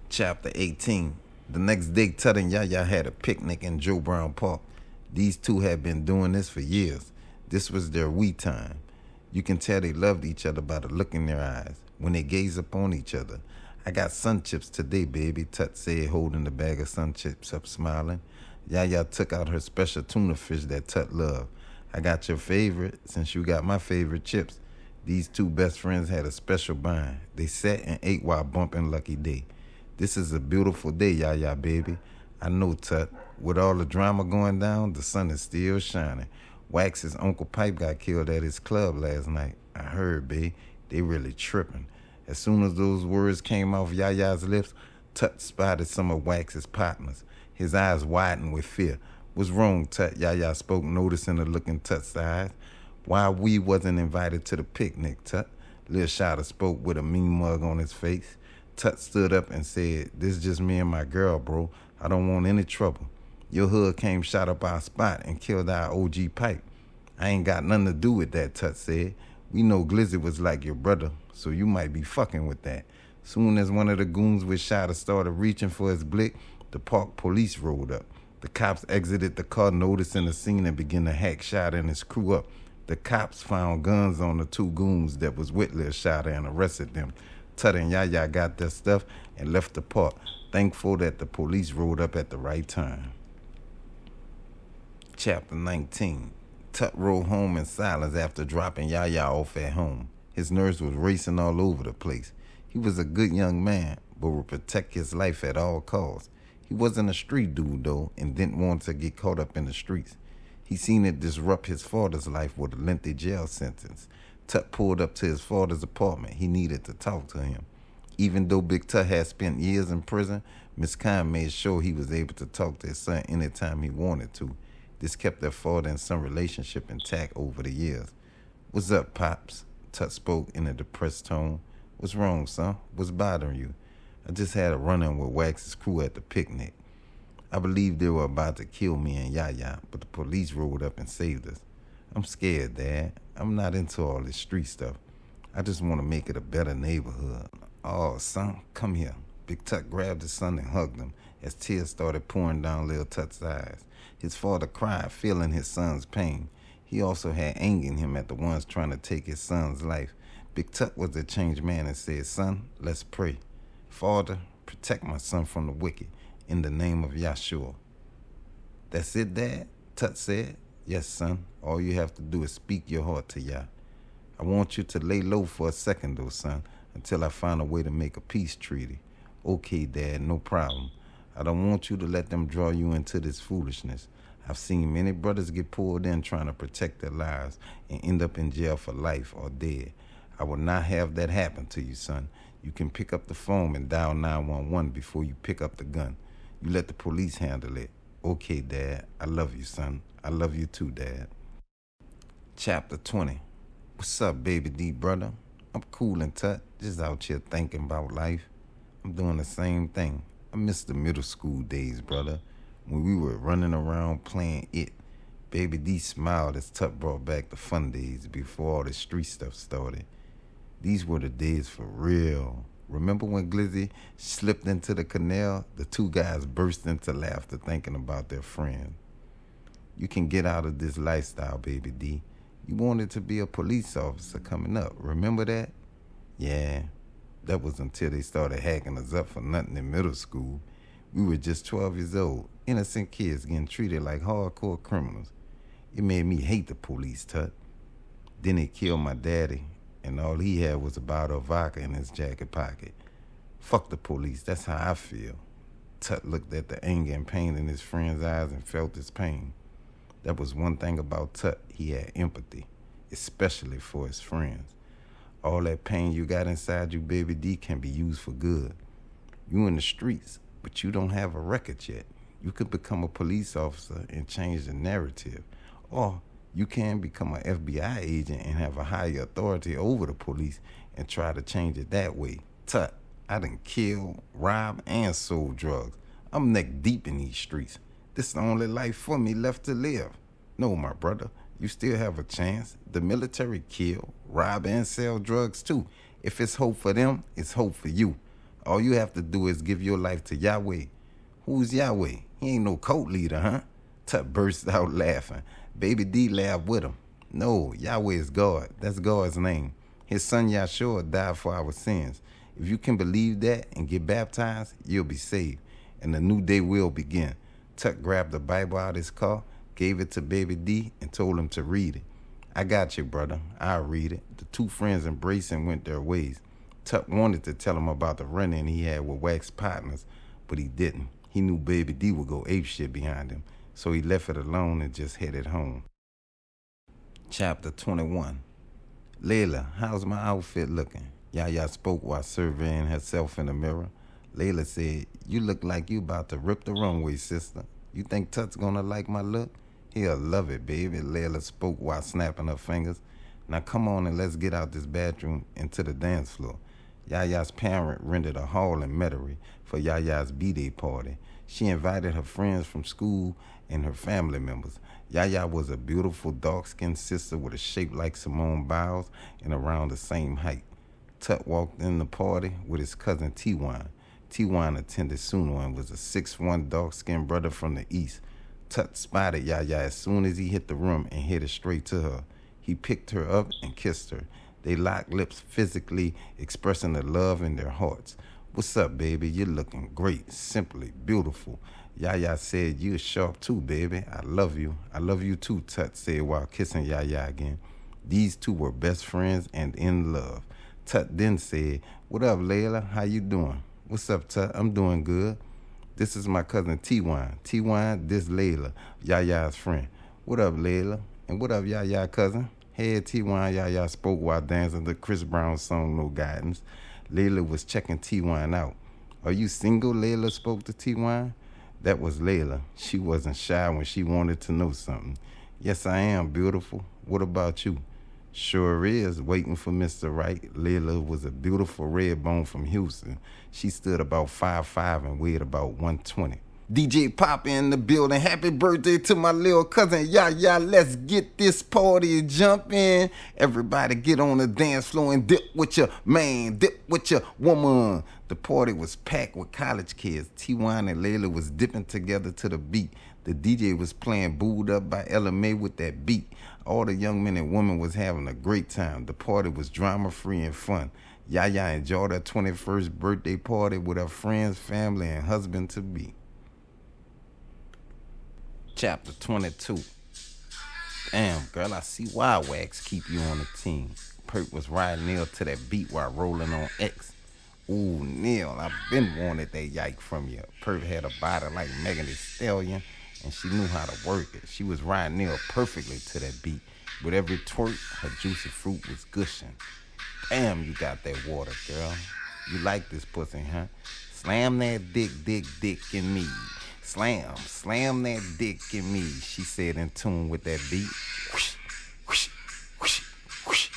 Chapter 18. The next day, Tut and Yaya had a picnic in Joe Brown Park. These two had been doing this for years. This was their we time. You can tell they loved each other by the look in their eyes when they gaze upon each other. I got sun chips today, baby, Tut said, holding the bag of sun chips up, smiling. Yaya took out her special tuna fish that Tut loved. I got your favorite since you got my favorite chips. These two best friends had a special bond. They sat and ate while bumping Lucky Day. This is a beautiful day, Yaya, baby. I know, Tut. With all the drama going down, the sun is still shining. Wax's Uncle Pipe got killed at his club last night. I heard, babe. They really tripping. As soon as those words came off Yaya's lips, Tut spotted some of Wax's partners. His eyes widened with fear. What's wrong, Tut? Yaya spoke, noticing the look in Tut's eyes. Why we wasn't invited to the picnic, Tut? Lil Shada spoke with a mean mug on his face. Tut stood up and said, this is just me and my girl, bro. I don't want any trouble. Your hood came shot up our spot and killed our OG Pipe. I ain't got nothing to do with that, Tut said. We know Glizzy was like your brother, so you might be fucking with that. Soon as one of the goons with Shada started reaching for his blick, the park police rolled up. The cops exited the car, noticing the scene, and began to hack Shada and his crew up. The cops found guns on the two goons that was with Lil Shada and arrested them. Tut and Yaya got their stuff and left the park, thankful that the police rolled up at the right time. Chapter 19. Tut rode home in silence after dropping Yaya off at home. His nerves was racing all over the place. He was a good young man, but would protect his life at all costs. He wasn't a street dude, though, and didn't want to get caught up in the streets. He seen it disrupt his father's life with a lengthy jail sentence. Tut pulled up to his father's apartment. He needed to talk to him. Even though Big Tut had spent years in prison, Miss Khan made sure he was able to talk to his son anytime he wanted to. This kept their father and son relationship intact over the years. What's up, Pops? Tut spoke in a depressed tone. What's wrong, son? What's bothering you? I just had a run-in with Wax's crew at the picnic. I believe they were about to kill me and Yaya, but the police rolled up and saved us. I'm scared, Dad. I'm not into all this street stuff. I just want to make it a better neighborhood. Oh, son, come here. Big Tut grabbed his son and hugged him as tears started pouring down Lil Tut's eyes. His father cried, feeling his son's pain. He also had anger in him at the ones trying to take his son's life. Big Tut was a changed man and said, son, let's pray. Father, protect my son from the wicked, in the name of Yahshua. That's it, Dad? Tut said. Yes, son. All you have to do is speak your heart to Yah. I want you to lay low for a second, though, son, until I find a way to make a peace treaty. Okay, Dad, no problem. I don't want you to let them draw you into this foolishness. I've seen many brothers get pulled in trying to protect their lives and end up in jail for life or dead. I will not have that happen to you, son. You can pick up the phone and dial 911 before you pick up the gun. You let the police handle it. Okay, Dad. I love you, son. I love you too, Dad. Chapter 20. What's up, baby D brother? I'm cool and Tut, just out here thinking about life. I'm doing the same thing. I miss the middle school days, brother, when we were running around playing it. Baby D smiled as Tut brought back the fun days before all the street stuff started. These were the days for real. Remember when Glizzy slipped into the canal? The two guys burst into laughter thinking about their friend. You can get out of this lifestyle, baby D. You wanted to be a police officer coming up. Remember that? Yeah, that was until they started hacking us up for nothing in middle school. We were just 12 years old, innocent kids getting treated like hardcore criminals. It made me hate the police, Tut. Then they killed my daddy, and all he had was a bottle of vodka in his jacket pocket. Fuck the police, that's how I feel. Tut looked at the anger and pain in his friend's eyes and felt his pain. That was one thing about Tut, he had empathy, especially for his friends. All that pain you got inside you, baby D, can be used for good. You in the streets, but you don't have a record yet. You could become a police officer and change the narrative. Or you can become an FBI agent and have a higher authority over the police and try to change it that way. Tut, I done killed, robbed, and sold drugs. I'm neck deep in these streets. This is the only life for me left to live. No, my brother, you still have a chance. The military kill, rob, and sell drugs too. If it's hope for them, it's hope for you. All you have to do is give your life to Yahweh. Who's Yahweh? He ain't no cult leader, huh? Tut burst out laughing. Baby D laughed with him. No, Yahweh is God. That's God's name. His son Yahshua died for our sins. If you can believe that and get baptized, you'll be saved. And a new day will begin. Tut grabbed the Bible out of his car, gave it to Baby D, and told him to read it. I got you, brother. I'll read it. The two friends embraced and went their ways. Tut wanted to tell him about the run-in he had with wax partners, but he didn't. He knew Baby D would go apeshit behind him, so he left it alone and just headed home. Chapter 21. Layla, how's my outfit looking? Yaya spoke while surveying herself in the mirror. Layla said, you look like you about to rip the runway, sister. You think Tut's gonna like my look? He'll love it, baby, Layla spoke while snapping her fingers. Now come on and let's get out this bathroom and to the dance floor. Yaya's parent rented a hall in Metairie for Yaya's B-Day party. She invited her friends from school and her family members. Yaya was a beautiful dark-skinned sister with a shape like Simone Biles and around the same height. Tut walked in the party with his cousin T-Wine. T-Wine attended Suno and was a 6'1" dark-skinned brother from the east. Tut spotted Yaya as soon as he hit the room and headed straight to her. He picked her up and kissed her. They locked lips, physically expressing the love in their hearts. What's up, baby? You're looking great, simply beautiful. Yaya said, you're sharp too, baby. I love you. I love you too, Tut said while kissing Yaya again. These two were best friends and in love. Tut then said, what up, Layla? How you doing? What's up, Tut? I'm doing good. This is my cousin T-Wine. T-Wine, this Layla, Yaya's friend. What up, Layla? And what up, Yaya cousin? Hey, T-Wine, Yaya spoke while dancing the Chris Brown song, No Guidance. Layla was checking T-Wine out. Are you single, Layla spoke to T-Wine. That was Layla. She wasn't shy when she wanted to know something. Yes, I am, beautiful. What about you? Sure is, waiting for Mr. Right. Layla was a beautiful red bone from Houston. She stood about 5'5" and weighed about 120. DJ Pop in the building. Happy birthday to my little cousin Yaya. Let's get this party jumping. Everybody get on the dance floor and dip with your man, dip with your woman. The party was packed with college kids. T-Wine and Layla was dipping together to the beat. The DJ was playing Booed Up by LMA with that beat. All the young men and women was having a great time. The party was drama-free and fun. Yaya enjoyed her 21st birthday party with her friends, family, and husband-to-be. Chapter 22. Damn, girl, I see why Wax keep you on the team. Perk was riding Neil to that beat while rolling on X. Ooh, Neil, I've been wanted that yike from you. Perk had a body like Megan Thee Stallion, and she knew how to work it. She was riding Neil perfectly to that beat. With every twerk, her juicy fruit was gushing. Damn, you got that water, girl. You like this pussy, huh? Slam that dick in me. Slam that dick in me, she said in tune with that beat. Whoosh, whoosh, whoosh, whoosh.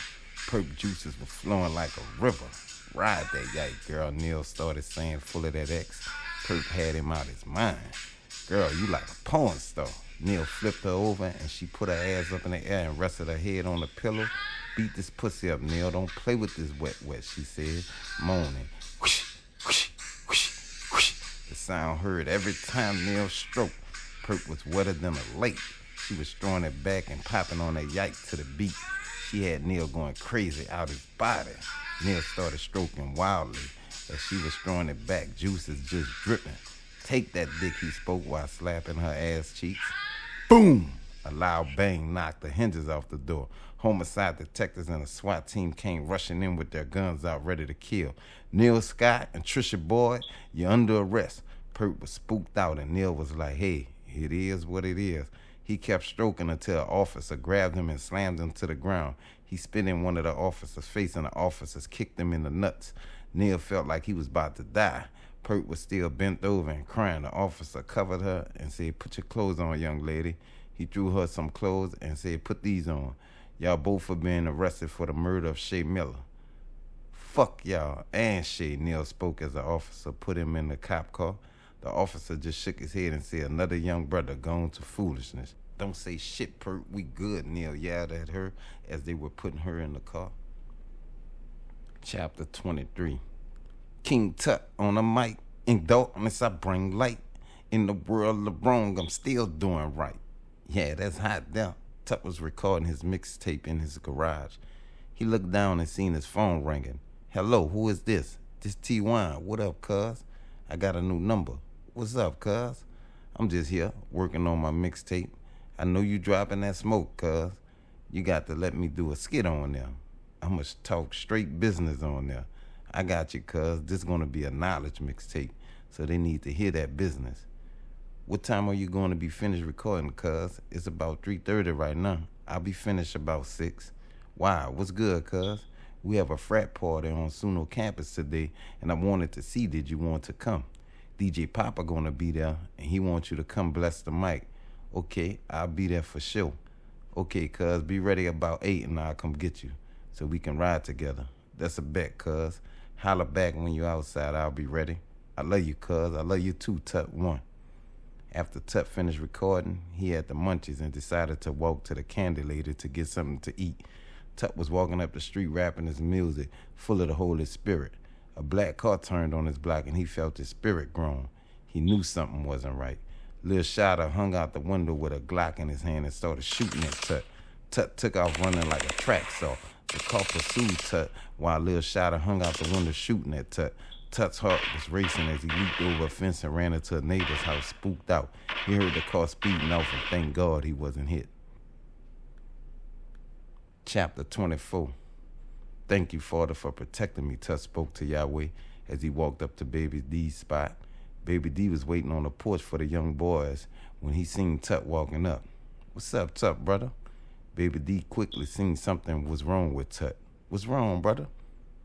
Perp juices were flowing like a river. Ride that yike, girl, Neil started saying, full of that X. Perp had him out his mind. Girl, you like a porn star. Neil flipped her over and she put her ass up in the air and rested her head on the pillow. Beat this pussy up, Neil. Don't play with this wet, she said, moaning. Whoosh, whoosh, whoosh, whoosh. The sound heard every time Neil stroked. Perk was wetter than a lake. She was throwing it back and popping on that yike to the beat. She had Neil going crazy out his body. Neil started stroking wildly. As she was throwing it back, juices just dripping. Take that dick, he spoke while slapping her ass cheeks. Boom! A loud bang knocked the hinges off the door. Homicide detectives and a SWAT team came rushing in with their guns out ready to kill. Neil Scott and Trisha Boyd, you're under arrest. Perk was spooked out and Neil was like, hey, it is what it is. He kept stroking until an officer grabbed him and slammed him to the ground. He spit in one of the officers' face and the officers kicked him in the nuts. Neil felt like he was about to die. Perk was still bent over and crying. The officer covered her and said, put your clothes on, young lady. He threw her some clothes and said, put these on. Y'all both are being arrested for the murder of Shay Miller. Fuck y'all and Shay, Neil spoke as the officer put him in the cop car. The officer just shook his head and said, another young brother gone to foolishness. Don't say shit, Perk. We good, Neil yelled at her as they were putting her in the car. Chapter 23. King Tut on the mic. In darkness I bring light. In the world of wrong, I'm still doing right. Yeah, that's hot there. Tut was recording his mixtape in his garage. He looked down and seen his phone ringing. Hello, who is this? This T-Wine. What up, cuz? I got a new number. What's up, cuz? I'm just here, working on my mixtape. I know you dropping that smoke, cuz. You got to let me do a skit on there. I must talk straight business on there. I got you, cuz. This is going to be a knowledge mixtape, so they need to hear that business. What time are you going to be finished recording, cuz? It's about 3:30 right now. I'll be finished about 6. Wow, what's good, cuz? We have a frat party on Suno campus today, and I wanted to see, did you want to come? DJ Papa going to be there, and he wants you to come bless the mic. Okay, I'll be there for sure. Okay, cuz, be ready about 8 and I'll come get you so we can ride together. That's a bet, cuz. Holler back when you're outside, I'll be ready. I love you, cuz. I love you too, Tut 1. After Tut finished recording, he had the munchies and decided to walk to the candy lady to get something to eat. Tut was walking up the street rapping his music, full of the Holy Spirit. A black car turned on his block and he felt his spirit groan. He knew something wasn't right. Lil Shotter hung out the window with a Glock in his hand and started shooting at Tut. Tut took off running like a track saw. The car pursued Tut while Lil Shotter hung out the window shooting at Tut. Tut's heart was racing as he leaped over a fence and ran into a neighbor's house, spooked out. He heard the car speeding off and thank God he wasn't hit. Chapter 24. Thank you, Father, for protecting me, Tut spoke to Yahweh as he walked up to Baby D's spot. Baby D was waiting on the porch for the young boys when he seen Tut walking up. What's up, Tut, brother? Baby D quickly seen something was wrong with Tut. What's wrong, brother?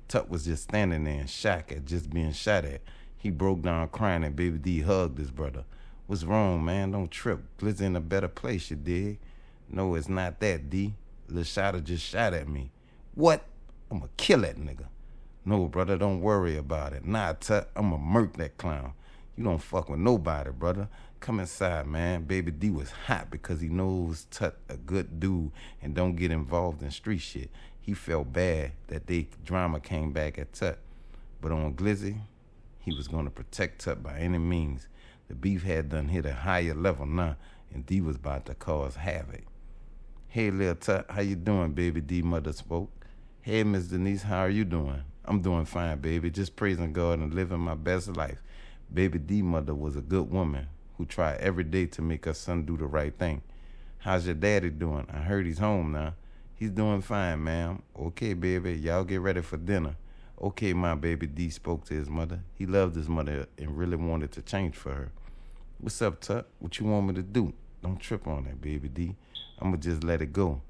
Tut was just standing there in shock at just being shot at. He broke down crying and Baby D hugged his brother. What's wrong, man? Don't trip. Glizzy in a better place, you dig? No, it's not that, D. Lil Shotter just shot at me. What? I'ma kill that nigga. No, brother, don't worry about it. Nah, Tut, I'ma murk that clown. You don't fuck with nobody, brother. Come inside, man. Baby D was hot because he knows Tut a good dude and don't get involved in street shit. He felt bad that they drama came back at Tut. But on Glizzy, he was going to protect Tut by any means. The beef had done hit a higher level now, and D was about to cause havoc. Hey, Lil Tut, how you doing, Baby D mother spoke. Hey, Miss Denise, how are you doing? I'm doing fine, baby. Just praising God and living my best life. Baby D mother was a good woman who tried every day to make her son do the right thing. How's your daddy doing? I heard he's home now. He's doing fine, ma'am. Okay, baby, y'all get ready for dinner. Okay, my Baby D spoke to his mother. He loved his mother and really wanted to change for her. What's up, Tut? What you want me to do? Don't trip on that, Baby D. I'ma just let it go.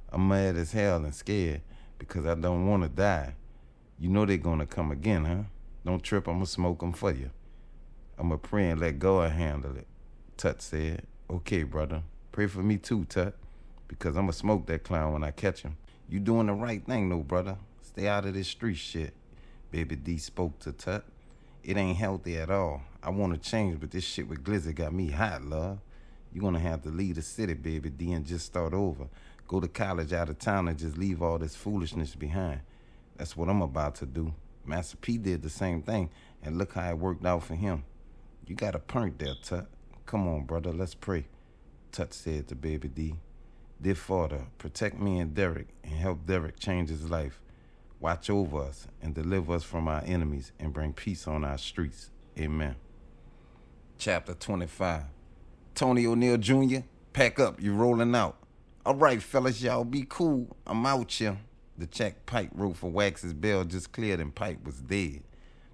I'm mad as hell and scared because I don't want to die. You know they're gonna come again, huh? Don't trip, I'ma smoke them for you. I'ma pray and let God handle it, Tut said. Okay, brother. Pray for me too, Tut, because I'ma smoke that clown when I catch him. You doing the right thing, though, brother. Stay out of this street shit. Baby D spoke to Tut. It ain't healthy at all. I want to change, but this shit with Glizzy got me hot, love. You gonna have to leave the city, Baby D, and just start over, Go to college out of town and just leave all this foolishness behind. That's what I'm about to do. Master P did the same thing, and look how it worked out for him. You got a point there, Tut. Come on, brother, let's pray. Tut said to Baby D. Dear Father, protect me and Derek and help Derek change his life. Watch over us and deliver us from our enemies and bring peace on our streets. Amen. Chapter 25. Tony O'Neill Jr., pack up, you rolling out. All right, fellas, y'all be cool. I'm out here. The check Pike wrote for Wax's bail just cleared and Pike was dead.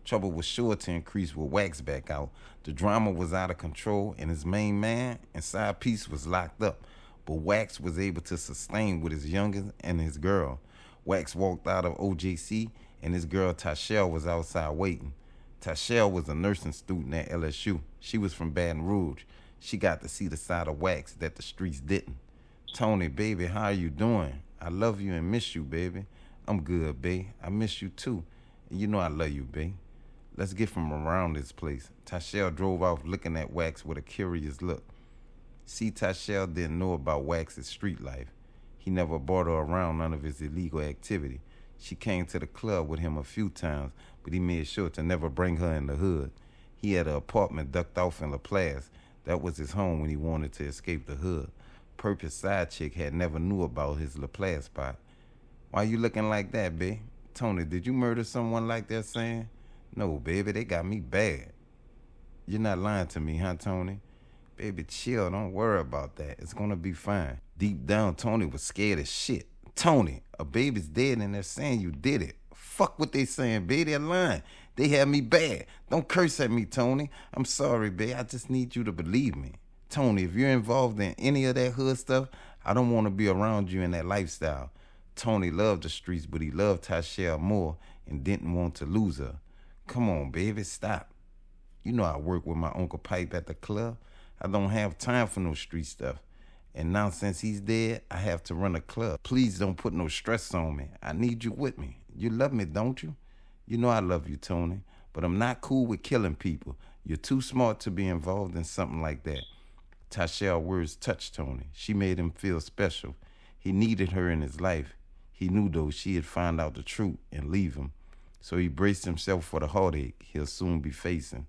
Trouble was sure to increase with Wax back out. The drama was out of control and his main man and side piece was locked up. But Wax was able to sustain with his youngest and his girl. Wax walked out of OJC and his girl Tashelle was outside waiting. Tashelle was a nursing student at LSU. She was from Baton Rouge. She got to see the side of Wax that the streets didn't. Tony, baby, how are you doing? I love you and miss you, baby. I'm good, babe. I miss you too. And you know I love you, babe. Let's get from around this place. Tashelle drove off looking at Wax with a curious look. See, Tashelle didn't know about Wax's street life. He never brought her around none of his illegal activity. She came to the club with him a few times, but he made sure to never bring her in the hood. He had an apartment ducked off in LaPlace. That was his home when he wanted to escape the hood. Purpose side chick had never knew about his LaPlace spot. Why you looking like that, babe? Tony, did you murder someone like that saying? No, baby, they got me bad. You're not lying to me, huh, Tony? Baby, chill, don't worry about that. It's gonna be fine. Deep down, Tony was scared as shit. Tony, a baby's dead and they're saying you did it. Fuck what they saying, baby, they're lying. They have me bad. Don't curse at me, Tony. I'm sorry, babe, I just need you to believe me. Tony, if you're involved in any of that hood stuff, I don't want to be around you in that lifestyle. Tony loved the streets, but he loved Tashelle more and didn't want to lose her. Come on, baby, stop. You know I work with my Uncle Pipe at the club. I don't have time for no street stuff. And now since he's dead, I have to run a club. Please don't put no stress on me. I need you with me. You love me, don't you? You know I love you, Tony. But I'm not cool with killing people. You're too smart to be involved in something like that. Tashelle's words touched Tony. She made him feel special. He needed her in his life. He knew, though, she'd find out the truth and leave him. So he braced himself for the heartache he'll soon be facing.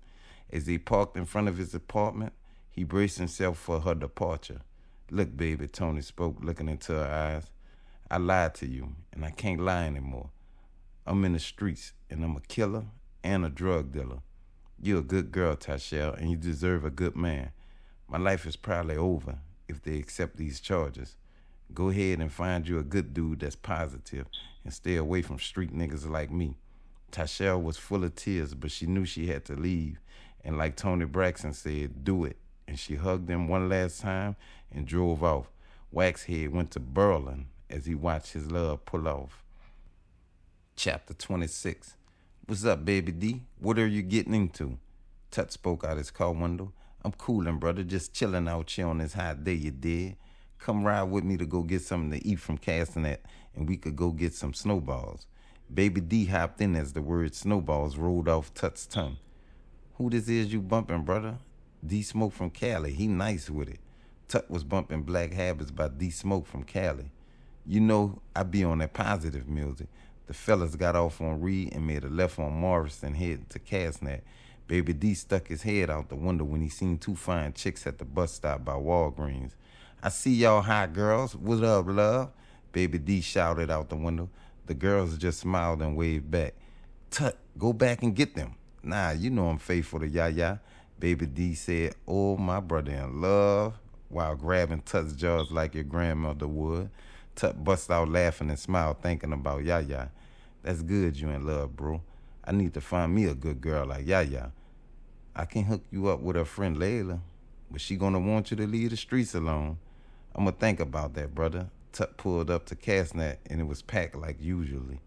As they parked in front of his apartment, he braced himself for her departure. Look, baby, Tony spoke, looking into her eyes. I lied to you, and I can't lie anymore. I'm in the streets, and I'm a killer and a drug dealer. You're a good girl, Tashelle, and you deserve a good man. My life is probably over if they accept these charges. Go ahead and find you a good dude that's positive and stay away from street niggas like me. Tashelle was full of tears, but she knew she had to leave. And like Tony Braxton said, do it. And she hugged him one last time and drove off. Waxhead went to Berlin as he watched his love pull off. Chapter 26. What's up, baby D? What are you getting into? Tut spoke out his car window. I'm coolin', brother, just chillin' out here on this hot day, you did. Come ride with me to go get something to eat from Castanet, and we could go get some snowballs. Baby D hopped in as the word snowballs rolled off Tut's tongue. Who this is you bumpin', brother? D-Smoke from Cali. He nice with it. Tut was bumping Black Habits by D-Smoke from Cali. You know, I be on that positive music. The fellas got off on Reed and made a left on Morris and headed to Casnet. Baby D stuck his head out the window when he seen two fine chicks at the bus stop by Walgreens. I see y'all hot girls. What up, love? Baby D shouted out the window. The girls just smiled and waved back. Tut, go back and get them. Nah, you know I'm faithful to Yaya. Baby D said, oh, my brother in love, while grabbing Tut's jaws like your grandmother would. Tut bust out laughing and smiled, thinking about Yaya. That's good you in love, bro. I need to find me a good girl like Yaya. I can hook you up with her friend Layla, but she gonna want you to leave the streets alone. I'm gonna think about that, brother. Tut pulled up to Casnet, and it was packed like usually.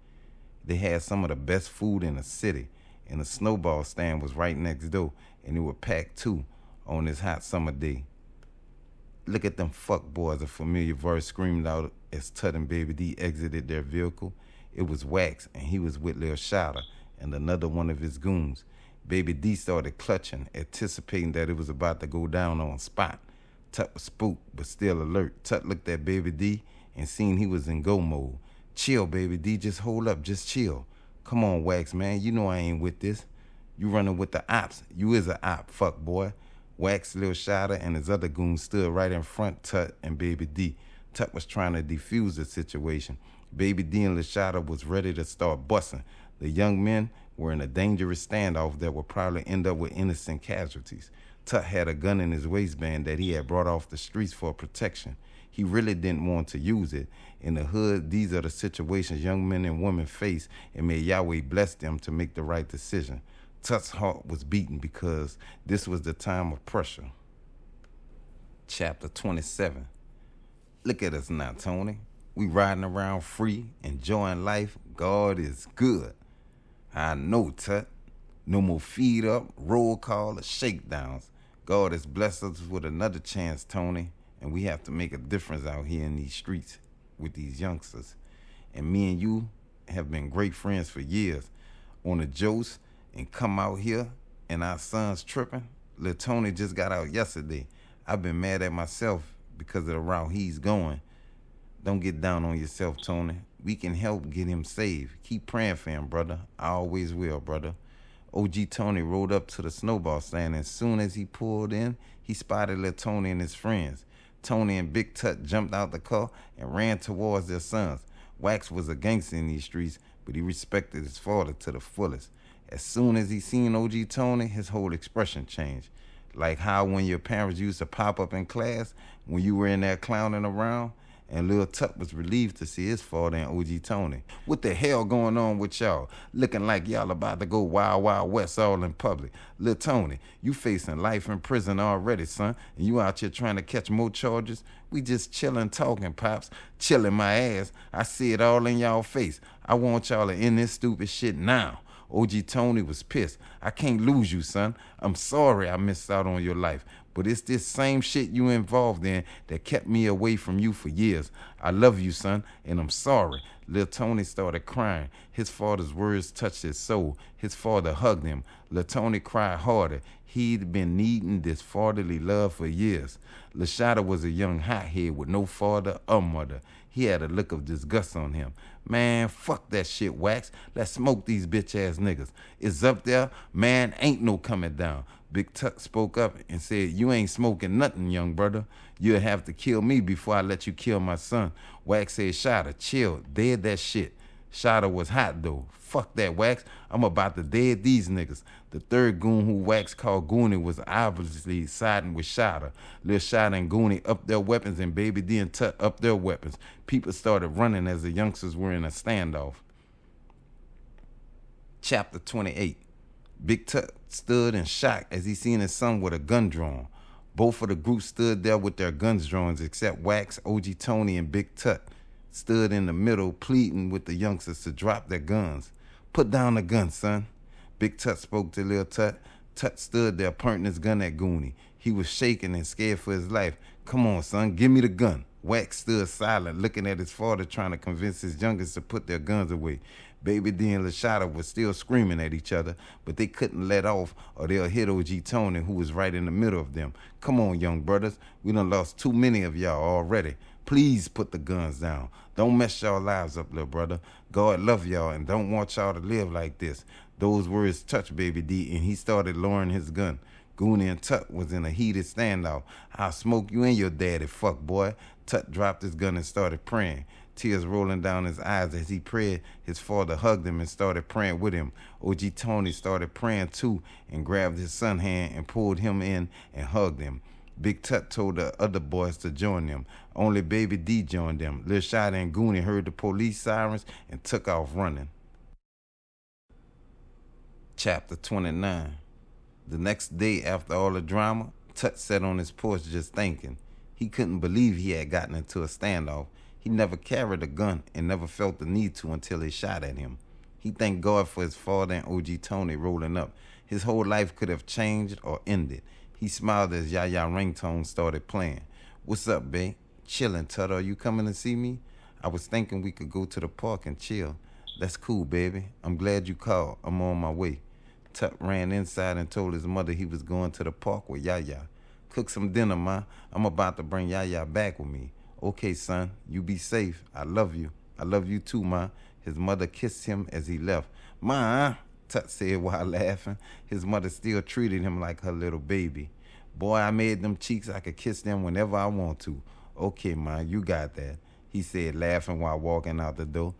They had some of the best food in the city, and the snowball stand was right next door, and it was packed too on this hot summer day. Look at them fuck boys, a familiar voice screamed out as Tut and Baby D exited their vehicle. It was Wax, and he was with Lil Shotter and another one of his goons. Baby D started clutching, anticipating that it was about to go down on spot. Tut was spooked, but still alert. Tut looked at Baby D, and seen he was in go mode. Chill, baby D, just hold up, just chill. Come on, Wax, man, you know I ain't with this. You running with the ops. You is a op, fuck boy. Wax, Lil Shada, and his other goons stood right in front Tut and Baby D. Tut was trying to defuse the situation. Baby D and Lil Shada was ready to start busting. The young men were in a dangerous standoff that would probably end up with innocent casualties. Tut had a gun in his waistband that he had brought off the streets for protection. He really didn't want to use it. In the hood, these are the situations young men and women face, and may Yahweh bless them to make the right decision. Tut's heart was beating because this was the time of pressure. Chapter 27. Look at us now, Tony. We riding around free, enjoying life. God is good. I know, Tut. No more feed up, roll call, or shakedowns. God has blessed us with another chance, Tony, and we have to make a difference out here in these streets with these youngsters. And me and you have been great friends for years. On the Jose, and come out here and our son's tripping. Lil Tony just got out yesterday. I've been mad at myself because of the route he's going. Don't get down on yourself, Tony. We can help get him saved. Keep praying for him, brother. I always will, brother. OG Tony rode up to the snowball stand, and as soon as he pulled in, he spotted Lil Tony and his friends. Tony and Big Tut jumped out the car and ran towards their sons. Wax was a gangster in these streets, but he respected his father to the fullest. As soon as he seen OG Tony, his whole expression changed. Like how when your parents used to pop up in class when you were in there clowning around, and Lil Tut was relieved to see his father and OG Tony. What the hell going on with y'all? Looking like y'all about to go wild, wild west all in public. Lil Tony, you facing life in prison already, son, and you out here trying to catch more charges? We just chilling, talking, Pops. Chilling my ass. I see it all in y'all face. I want y'all to end this stupid shit now. OG Tony was pissed. I can't lose you, son. I'm sorry I missed out on your life. But it's this same shit you involved in that kept me away from you for years. I love you, son, and I'm sorry. Lil Tony started crying. His father's words touched his soul. His father hugged him. Lil Tony cried harder. He'd been needing this fatherly love for years. Lil Shada was a young hothead with no father or mother. He had a look of disgust on him. Man, fuck that shit, Wax. Let's smoke these bitch-ass niggas. It's up there. Man, ain't no coming down. Big Tut spoke up and said, you ain't smoking nothing, young brother. You'll have to kill me before I let you kill my son. Wax said, Shada, chill. Dead that shit. Shada was hot, though. Fuck that, Wax. I'm about to dead these niggas. The third goon who Wax called Goonie was obviously siding with Shada. Lil Shada and Goonie upped their weapons, and Baby D and Tut upped their weapons. People started running as the youngsters were in a standoff. Chapter 28. Big Tut stood in shock as he seen his son with a gun drawn. Both of the groups stood there with their guns drawn, except Wax, OG Tony, and Big Tut stood in the middle pleading with the youngsters to drop their guns. Put down the gun, son. Big Tut spoke to Lil Tut. Tut stood there pointing his gun at Goonie. He was shaking and scared for his life. Come on, son, give me the gun. Wax stood silent, looking at his father, trying to convince his youngest to put their guns away. Baby D and Lashada were still screaming at each other, but they couldn't let off or they'll hit OG Tony, who was right in the middle of them. Come on, young brothers. We done lost too many of y'all already. Please put the guns down. Don't mess y'all lives up, little brother. God love y'all and don't want y'all to live like this. Those words touched Baby D, and he started lowering his gun. Goonie and Tut was in a heated standoff. I'll smoke you and your daddy, fuck boy. Tut dropped his gun and started praying. Tears rolling down his eyes as he prayed. His father hugged him and started praying with him. OG Tony started praying too and grabbed his son's hand and pulled him in and hugged him. Big Tut told the other boys to join them. Only Baby D joined them. Lil Shada and Goonie heard the police sirens and took off running. Chapter 29. The next day after all the drama, Tut sat on his porch just thinking. He couldn't believe he had gotten into a standoff. He never carried a gun and never felt the need to until they shot at him. He thanked God for his father and OG Tony rolling up. His whole life could have changed or ended. He smiled as Yaya ringtone started playing. What's up, babe? Chillin', Tut. Are you coming to see me? I was thinking we could go to the park and chill. That's cool, baby. I'm glad you called. I'm on my way. Tut ran inside and told his mother he was going to the park with Yaya. Cook some dinner, ma. I'm about to bring Yaya back with me. Okay, son, you be safe. I love you. I love you too, ma. His mother kissed him as he left. Ma, Tut said while laughing. His mother still treated him like her little baby. Boy, I made them cheeks. I could kiss them whenever I want to. Okay, ma, you got that, he said, laughing while walking out the door.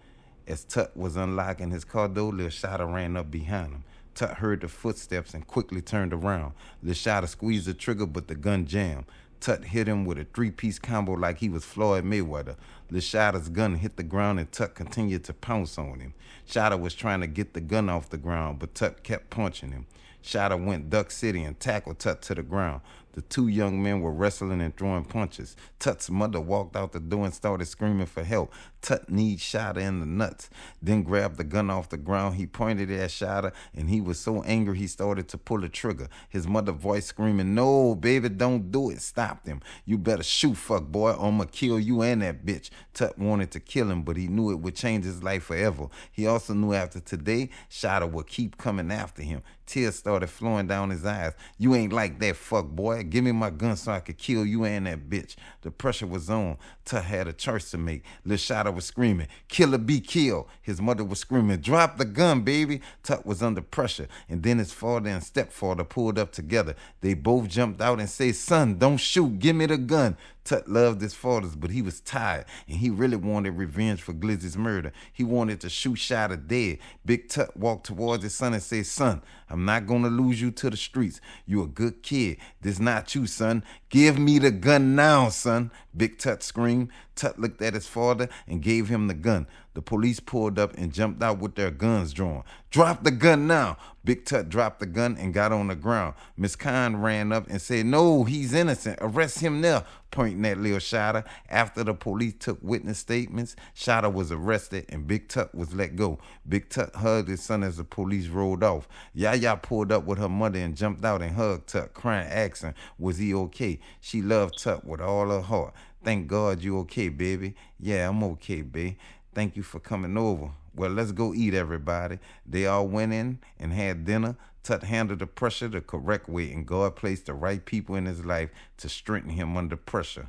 As Tut was unlocking his car door, Lil Shada ran up behind him. Tut heard the footsteps and quickly turned around. Lil Shada squeezed the trigger, but the gun jammed. Tut hit him with a three-piece combo like he was Floyd Mayweather. Lil Shada's gun hit the ground and Tut continued to pounce on him. Shada was trying to get the gun off the ground, but Tut kept punching him. Shada went Duck City and tackled Tut to the ground. The two young men were wrestling and throwing punches. Tut's mother walked out the door and started screaming for help. Tut kneed Shada in the nuts, then grabbed the gun off the ground. He pointed it at Shada, and he was so angry he started to pull the trigger. His mother's voice screaming, "No, baby, don't do it," stopped him. "You better shoot, fuck boy, or I'ma kill you and that bitch." Tut wanted to kill him, but he knew it would change his life forever. He also knew after today, Shada would keep coming after him. Tears started flowing down his eyes. "You ain't like that, fuck boy. Give me my gun so I could kill you and that bitch." The pressure was on. Tut had a choice to make. Lil Shada was screaming, "Kill or be killed." His mother was screaming, "Drop the gun, baby." Tut was under pressure, and then his father and stepfather pulled up together. They both jumped out and said, "Son, don't shoot. Give me the gun." Tut loved his fathers, but he was tired, and he really wanted revenge for Glizzy's murder. He wanted to shoot Shada dead. Big Tut walked towards his son and said, "Son, I'm not going to lose you to the streets. You a good kid. This not you, son. Give me the gun now, son." Big Tut screamed. Tut looked at his father and gave him the gun. The police pulled up and jumped out with their guns drawn. "Drop the gun now." Big Tut dropped the gun and got on the ground. Miss Khan ran up and said, "No, he's innocent. Arrest him now," pointing at Lil Shada. After the police took witness statements, Shada was arrested and Big Tut was let go. Big Tut hugged his son as the police rolled off. Yaya pulled up with her mother and jumped out and hugged Tut, crying, asking, was he okay? She loved Tut with all her heart. "Thank God you okay, baby." "Yeah, I'm okay, babe. Thank you for coming over." "Well, let's go eat, everybody." They all went in and had dinner. Tut handled the pressure the correct way, and God placed the right people in his life to strengthen him under pressure.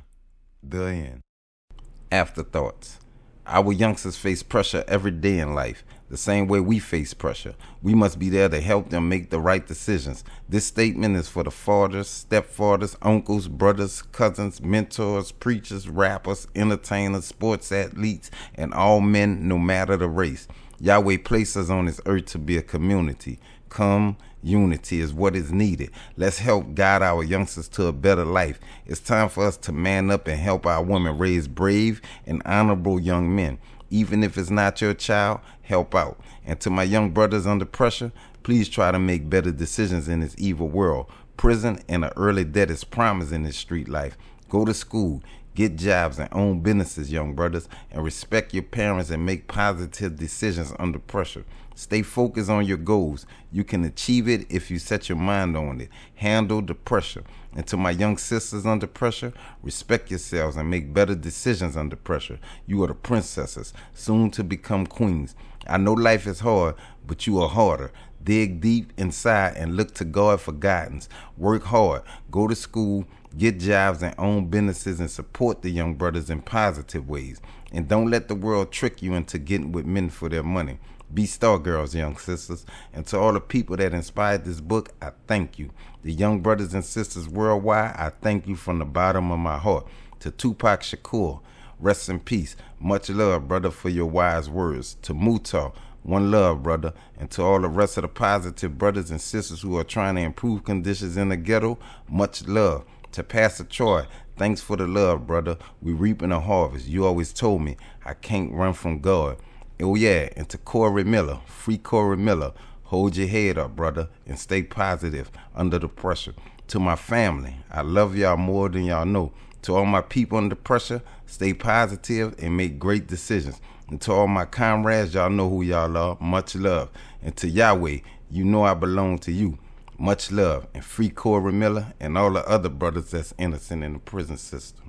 The end. Afterthoughts. Our youngsters face pressure every day in life, the same way we face pressure. We must be there to help them make the right decisions. This statement is for the fathers, stepfathers, uncles, brothers, cousins, mentors, preachers, rappers, entertainers, sports athletes, and all men, no matter the race. Yahweh placed us on this earth to be a community. Unity is what is needed. Let's help guide our youngsters to a better life. It's time for us to man up and help our women raise brave and honorable young men. Even if it's not your child, help out. And to my young brothers under pressure, please try to make better decisions in this evil world. Prison and an early death is promised in this street life. Go to school, get jobs, and own businesses, young brothers, and respect your parents and make positive decisions under pressure. Stay focused on your goals. You can achieve it if you set your mind on it. Handle the pressure. And to my young sisters under pressure, respect yourselves and make better decisions under pressure. You are the princesses, soon to become queens. I know life is hard, but you are harder. Dig deep inside and look to God for guidance. Work hard, go to school, get jobs and own businesses, and support the young brothers in positive ways. And don't let the world trick you into getting with men for their money. Be star girls, young sisters. And to all the people that inspired this book, I thank you. The young brothers and sisters worldwide, I thank you from the bottom of my heart. To Tupac Shakur, rest in peace. Much love, brother, for your wise words. To Mutar, one love, brother. And to all the rest of the positive brothers and sisters who are trying to improve conditions in the ghetto, much love. To Pastor Troy, thanks for the love, brother. We reaping a harvest. You always told me I can't run from God. Oh yeah, and to Corey Miller, free Corey Miller, hold your head up, brother, and stay positive under the pressure. To my family, I love y'all more than y'all know. To all my people under pressure, stay positive and make great decisions. And to all my comrades, y'all know who y'all are. Much love. And to Yahweh, you know I belong to you. Much love. And free Corey Miller and all the other brothers that's innocent in the prison system.